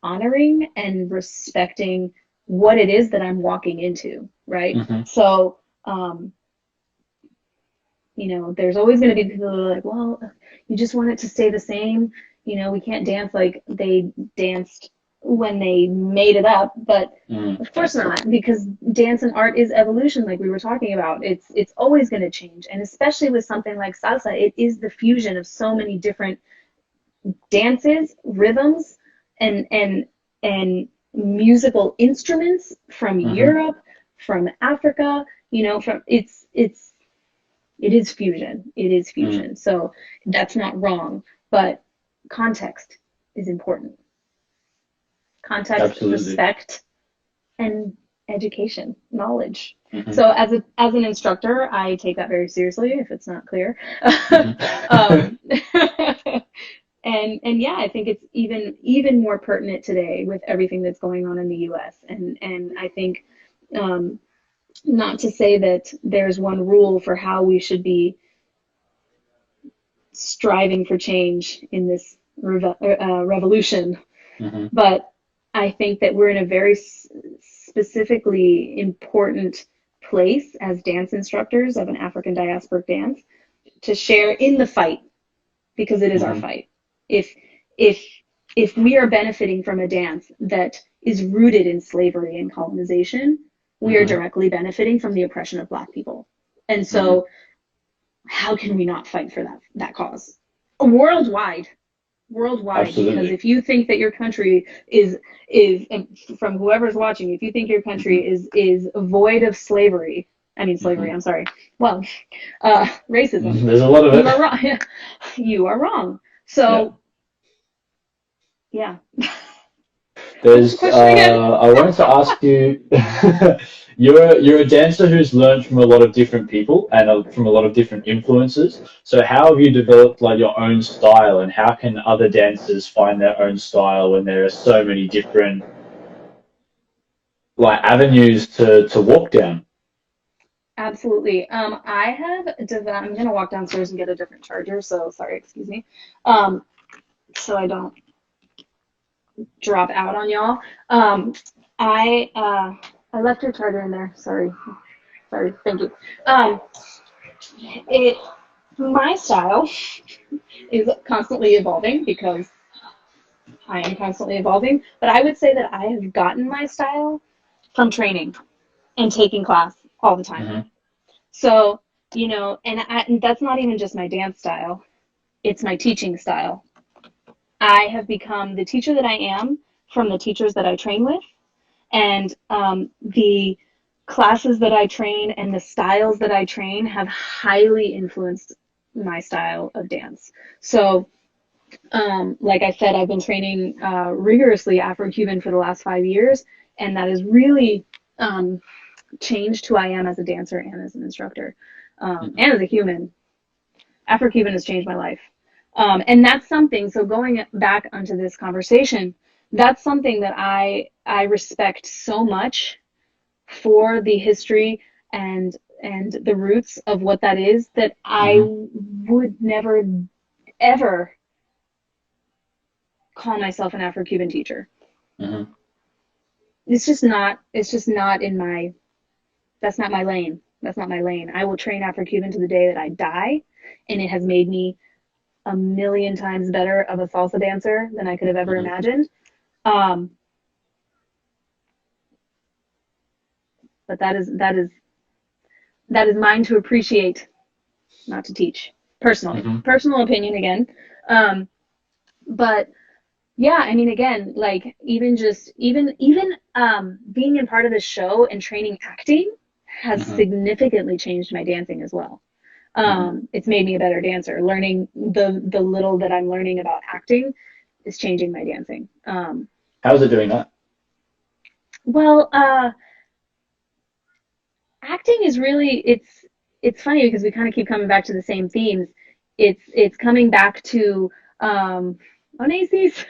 honoring and respecting what it is that I'm walking into, right? Mm-hmm. So, there's always going to be people who are like, well, you just want it to stay the same. We can't dance like they danced when they made it up, but Mm. of course not, because dance and art is evolution, like we were talking about. It's always going to change, and especially with something like salsa, it is the fusion of so many different dances, rhythms, and musical instruments from Mm-hmm. Europe, from Africa. From it's It is fusion. It is Mm, fusion. So that's not wrong, but context is important. Context, absolutely. respect, and education, knowledge. Hmm. So as an instructor, I take that very seriously, if it's not clear. Hmm. um, and yeah, I think it's even more pertinent today with everything that's going on in the US. And I think um, not to say that there's one rule for how we should be striving for change in this revolution, Hmm. but I think that we're in a very specifically important place as dance instructors of an African diasporic dance to share in the fight, because it is our Hmm. fight. If if if we are benefiting from a dance that is rooted in slavery and colonization, we are Hmm. directly benefiting from the oppression of Black people. And Hmm. so how can we not fight for that cause? Worldwide, worldwide, because Absolutely. if you think that your country is and from whoever's watching, if you think your Hmm. country is void of slavery, I mean slavery, Hmm. I'm sorry, well, racism, There's a lot of you are it. wrong. You are wrong. Yeah. So yeah. What was the There's, question again? I wanted to ask you, you're a dancer who's learned from a lot of different people and from a lot of different influences. So how have you developed like your own style, and how can other dancers find their own style when there are so many different like avenues to walk down? Absolutely. I have developed, I'm gonna walk downstairs and get a different charger, so sorry, excuse me. So I don't drop out on y'all. Um, I left your charger in there. Sorry. Sorry. Thank you. Um, it my style is constantly evolving because I am constantly evolving, but I would say that I have gotten my style from training and taking class all the time. Hmm. So, and that's not even just my dance style, it's my teaching style. I have become the teacher that I am from the teachers that I train with, and the classes that I train and the styles that I train have highly influenced my style of dance. So, like I said, I've been training rigorously Afro-Cuban for the last 5 years, and that has really changed who I am as a dancer and as an instructor, Hmm. and as a human. Afro-Cuban has changed my life. And that's something, so going back onto this conversation, that's something that I respect so much for the history and the roots of what that is, that I Hmm. would never ever call myself an Afro-Cuban teacher. Hmm. It's just not in my, that's not my lane. That's not my lane. I will train Afro-Cuban to the day that I die, and it has made me a million times better of a salsa dancer than I could have ever Hmm. imagined. Um, but that is mine to appreciate, not to teach. Personally, Hmm. personal opinion again. Um, but yeah, I mean, again, like even being in part of this show and training acting has Hmm. significantly changed my dancing as well. Hmm. It's made me a better dancer. Learning the little that I'm learning about acting is changing my dancing. How's it doing that? Well, acting is really, it's funny because we kind of keep coming back to the same themes. It's coming back to Onassis.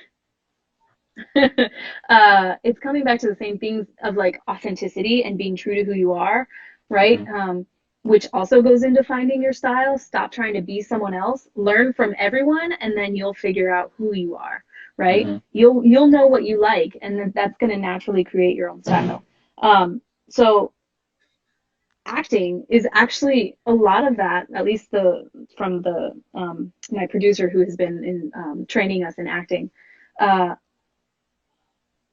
It's coming back to the same things of like authenticity and being true to who you are, right? Hmm. Which also goes into finding your style. Stop trying to be someone else. Learn from everyone, and then you'll figure out who you are, right? Hmm. You'll know what you like, and then that's going to naturally create your own style. So acting is actually a lot of that, at least the from the my producer who has been in training us in acting. Uh,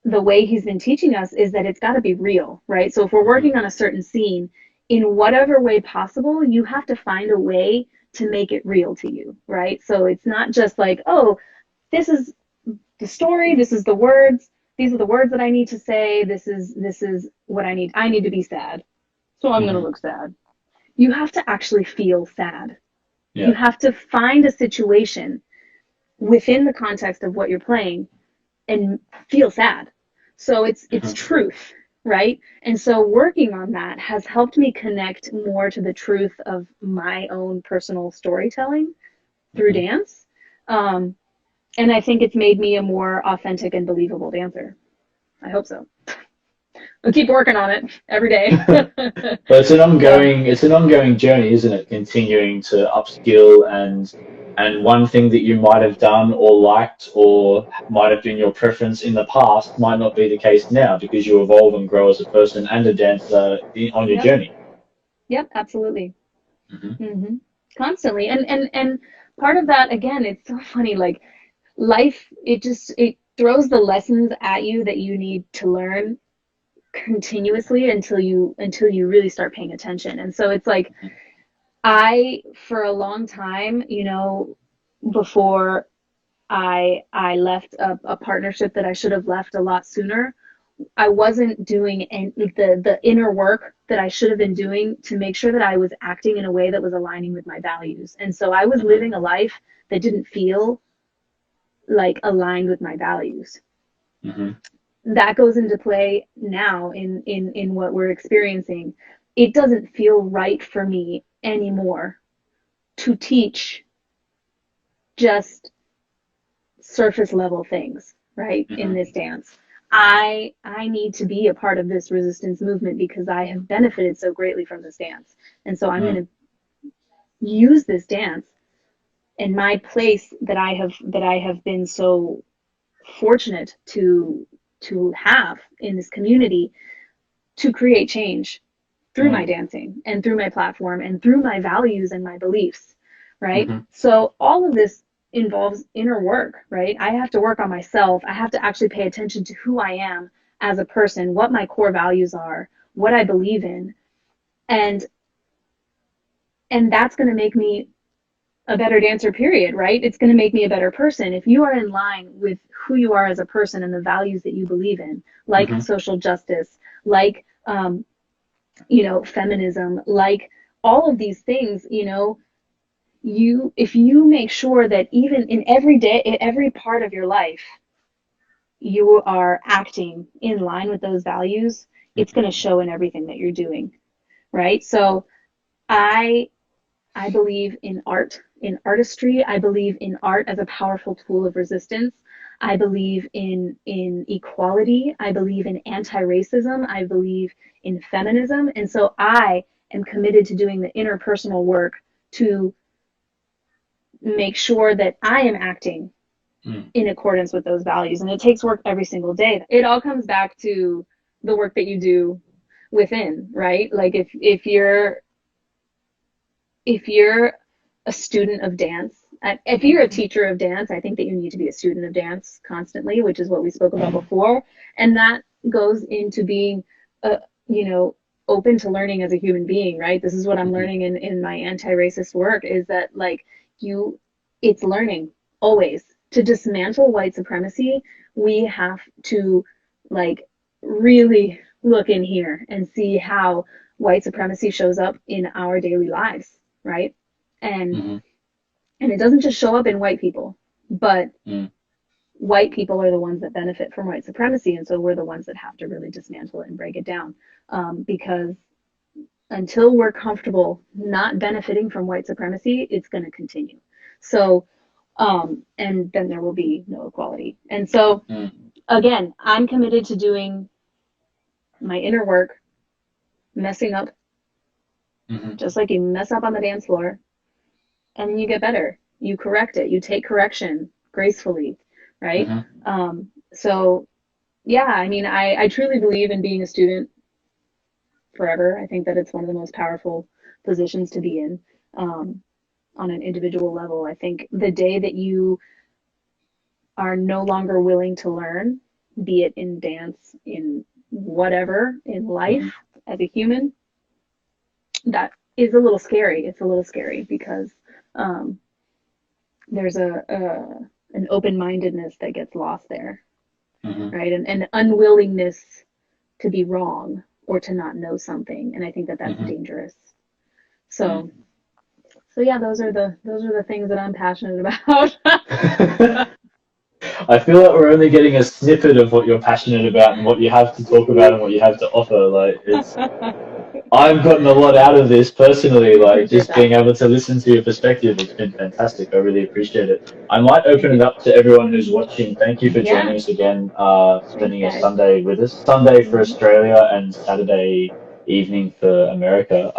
the way he's been teaching us is that it's got to be real, right? So if we're Hmm. working on a certain scene, in whatever way possible, you have to find a way to make it real to you, right? So it's not just like, oh, this is the story, this is the words, these are the words that I need to say, this is what I need. I need to be sad, so I'm gonna Hmm. look sad. you have to actually feel sad. You Yeah. have to find a situation within the context of what you're playing and feel sad. So it's Hmm. truth, right? And so working on that has helped me connect more to the truth of my own personal storytelling through Hmm. dance. Um, and I think it's made me a more authentic and believable dancer. I hope so. I'll keep working on it every day. But So, it's an ongoing journey, isn't it? Continuing to upskill and one thing that you might have done or liked or might have been your preference in the past might not be the case now because you evolve and grow as a person and a dancer on your yep, journey. yep, absolutely. Hmm. Hmm. Constantly. And part of that, again, it's so funny. Like life, it throws the lessons at you that you need to learn continuously until you really start paying attention. And so it's like I for a long time, before I left a partnership that I should have left a lot sooner, I wasn't doing the inner work that I should have been doing to make sure that I was acting in a way that was aligning with my values. And so I was Hmm. living a life that didn't feel like aligned with my values. Hmm. That goes into play now in what we're experiencing. It doesn't feel right for me anymore to teach just surface level things, right? In Hmm. this dance. I need to be a part of this resistance movement because I have benefited so greatly from this dance. And so I'm going Hmm. to use this dance and my place that I have been so fortunate to have in this community to create change through my Hmm. dancing and through my platform and through my values and my beliefs, right? Hmm. So all of this involves inner work, right? I have to work on myself. I have to actually pay attention to who I am as a person, what my core values are, what I believe in, and that's going to make me a better dancer, period, right? It's going to make me a better person. If you are in line with who you are as a person and the values that you believe in, like Hmm. social justice, like feminism, like all of these things, you if you make sure that even in every day, in every part of your life, you are acting in line with those values, it's going to show in everything that you're doing, right? So I I believe in art, in artistry. I believe in art as a powerful tool of resistance. I believe in equality. I believe in anti-racism. I believe in feminism. And so I am committed to doing the interpersonal work to make sure that I am acting Hmm. in accordance with those values. And it takes work every single day. It all comes back to the work that you do within, right? Like if you're a student of dance, if you're a teacher of dance, I think that you need to be a student of dance constantly, which is what we spoke about before. And that goes into being, uh, you know, open to learning as a human being, right? This is what I'm Hmm. learning in my anti-racist work is that like you, it's learning always. To dismantle white supremacy, we have to like really look in here and see how white supremacy shows up in our daily lives, right? And Hmm. and it doesn't just show up in white people, but Hmm. white people are the ones that benefit from white supremacy, and so we're the ones that have to really dismantle it and break it down, because until we're comfortable not benefiting from white supremacy, it's going to continue. So, and then there will be no equality. And so, again, I'm committed to doing my inner work, messing up, Hmm. just like you mess up on the dance floor, and then you get better. You correct it. You take correction gracefully, right? Hmm. So yeah, I mean, I truly believe in being a student forever. I think that it's one of the most powerful positions to be in, um, on an individual level. I think the day that you are no longer willing to learn, be it in dance, in whatever, in Hmm. life as a human, that is a little scary. It's a little scary because um, there's an open-mindedness that gets lost there, Hmm. right? And unwillingness to be wrong or to not know something. And I think that that's Hmm. dangerous. So so yeah, those are the things that I'm passionate about. Mm. I feel like we're only getting a snippet of what you're passionate about and what you have to talk about and what you have to offer. Like it's I've gotten a lot out of this personally, I like appreciate just that. being able to listen to your perspective. It's been fantastic. I really appreciate it. I might Thank open it you. up to everyone who's watching. Thank you for Yeah. joining us again, Thanks, spending your guys. Sunday with us. Sunday for Hmm. Australia and Saturday evening for America.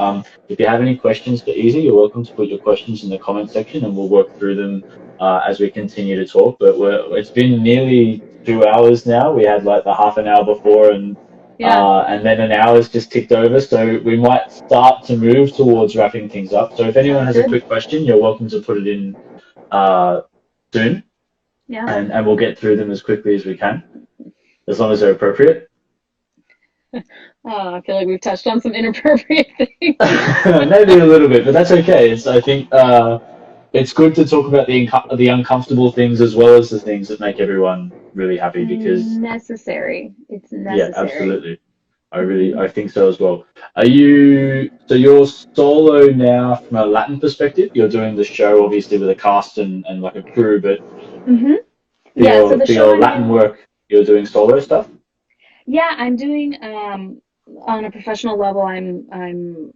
If you have any questions for Easy, you're welcome to put your questions in the comment section and we'll work through them as we continue to talk. But it's been nearly 2 hours now. We had like the half an hour before Yeah. and then an hour's just ticked over, so we might start to move towards wrapping things up. So if anyone Sounds has a good. quick question, you're welcome to put it in uh, soon, Yeah. and we'll get through them as quickly as we can, as long as they're appropriate. I feel like we've touched on some inappropriate things. Maybe a little bit, but that's okay. I think it's good to talk about the uncomfortable things as well as the things that make everyone really happy because Necessary. It's yeah, necessary. absolutely. Hmm. I think so as well. So you're solo now from a Latin perspective? You're doing the show obviously with a cast and like a crew, but Hmm. Yeah. So the for show your I'm Latin in, work, you're doing solo stuff? yeah, I'm doing on a professional level. I'm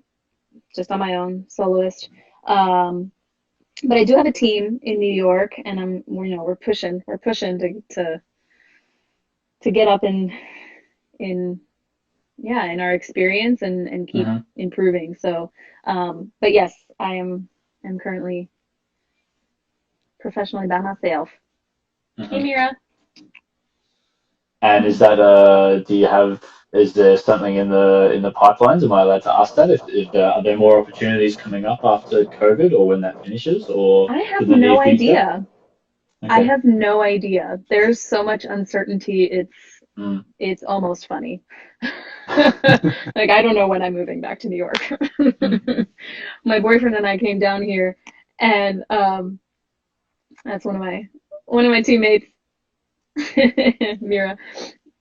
just on my own, soloist. Um, but I do have a team in New York, and we're pushing to get up in yeah, in our experience and keep Hmm. improving. So, but yes, I'm currently professionally by myself. Hey, Hmm. Mira. And is there something in the pipelines? Am I allowed to ask that? If are there more opportunities coming up after COVID or when that finishes, or I could have the no need be there? idea. I Okay. have no idea. There's so much uncertainty. Mm. It's almost funny. Like I don't know when I'm moving back to New York. Mm. My boyfriend and I came down here, and that's one of my teammates, Mira.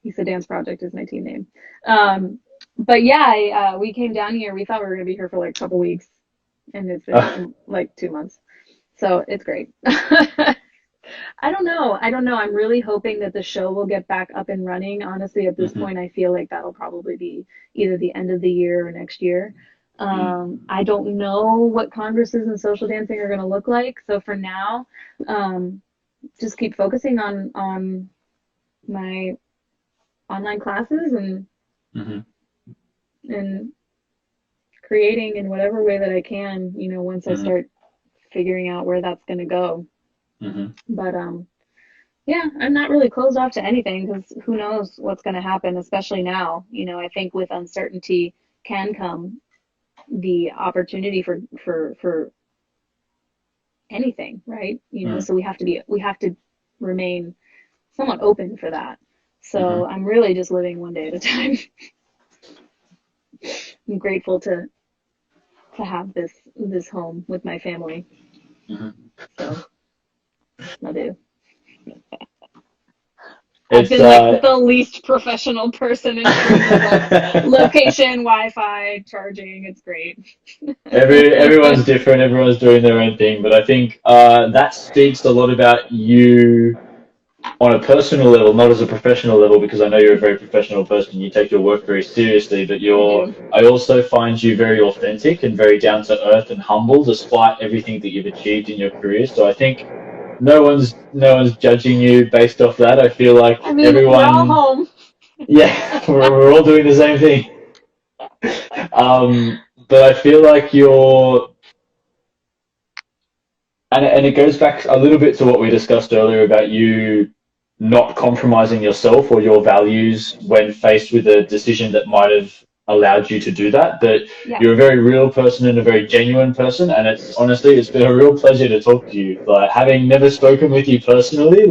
Lisa Dance Project is my team name. Um, but yeah, we came down here. We thought we were gonna be here for like a couple weeks, and it's been like 2 months. So it's great. I don't know. I don't know. I'm really hoping that the show will get back up and running. Honestly, at this Hmm. point, I feel like that'll probably be either the end of the year or next year. Mm. I don't know what congresses and social dancing are going to look like. So for now, um, just keep focusing on my online classes Hmm. and creating in whatever way that I can, once I Hmm. start figuring out where that's going to go. Hmm. But yeah, I'm not really closed off to anything because who knows what's going to happen, especially now. I think with uncertainty can come the opportunity for anything, right? Mm. So we have to remain somewhat open for that. So Hmm. I'm really just living one day at a time. I'm grateful to have this home with my family. Hmm. So I do. I've It's been like the least professional person in terms of like location, Wi-Fi, charging. It's great. everyone's different. Everyone's doing their own thing, but I think that speaks a lot about you on a personal level, not as a professional level, because I know you're a very professional person. You take your work very seriously, but I do. I also find you very authentic and very down to earth and humble, despite everything that you've achieved in your career. So I think no one's judging you based off that. I feel like I mean, we're all everyone, home. yeah, we're all doing the same thing. But I feel like and it goes back a little bit to what we discussed earlier about you not compromising yourself or your values when faced with a decision that might have allowed you to do that. That Yeah. you're a very real person and a very genuine person, and it's been a real pleasure to talk to you. Like having never spoken with you personally,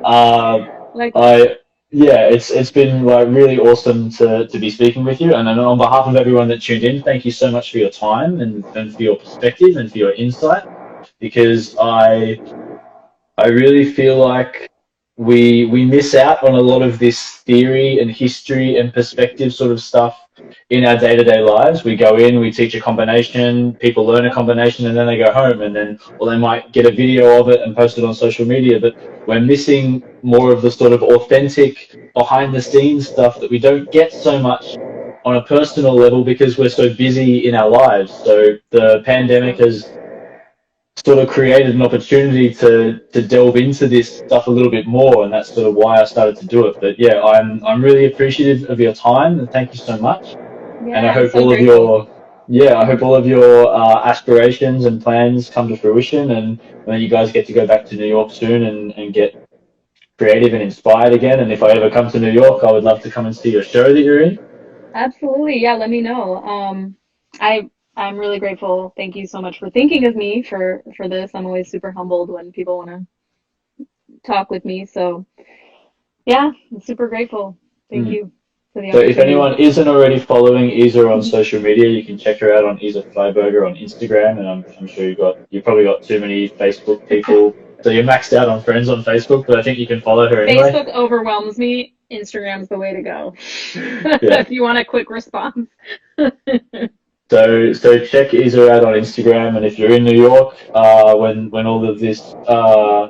uh, Likewise. I yeah, it's been like really awesome to be speaking with you. And then on behalf of everyone that tuned in, thank you so much for your time and for your perspective and for your insight because I really feel like we miss out on a lot of this theory and history and perspective sort of stuff in our day-to-day lives. We go in, we teach a combination, people learn a combination, and then they go home, and then, or they might get a video of it and post it on social media. But we're missing more of the sort of authentic behind-the-scenes stuff that we don't get so much on a personal level because we're so busy in our lives. So the pandemic Absolutely. has sort of created an opportunity to delve into this stuff a little bit more, and that's sort of why I started to do it. But yeah, I'm really appreciative of your time, and thank you so much. And I Yeah, I'm hope so all of grateful. your I hope all of your aspirations and plans come to fruition, and when you guys get to go back to New York soon and get creative and inspired again. And if I ever come to New York, I would love to come and see your show that you're in. Absolutely. Yeah, let me know. I'm really grateful. Thank you so much for thinking of me for this. I'm always super humbled when people want to talk with me. So, yeah, I'm super grateful. Thank Mm. you for the So if opportunity. anyone isn't already following Isa on social media, you can check her out on Isa Freiberger on Instagram, and I'm sure you probably got too many Facebook people, so you're maxed out on friends on Facebook, but I think you can follow her anyway. Facebook overwhelms me. Instagram's the way to go. Yeah. If you want a quick response. So check Isa out on Instagram, and if you're in New York, when all of this I'm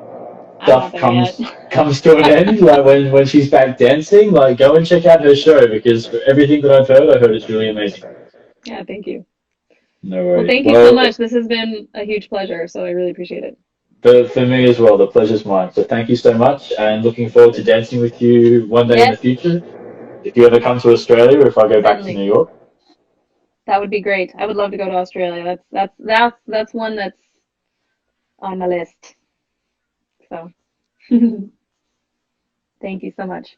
not stuff there yet. comes to an end, like when she's back dancing, like go and check out her show because for everything that I heard it's really amazing. Yeah, thank you. No Well, worries. thank you so Well, much. This has been a huge pleasure, so I really appreciate it. for me as well, the pleasure's mine. So thank you so much, and looking forward to dancing with you one day in the Yes, future. If you ever come to Australia, or if I go back to certainly. New York. That would be great. I would love to go to Australia. That's one that's on my list. So, thank you so much.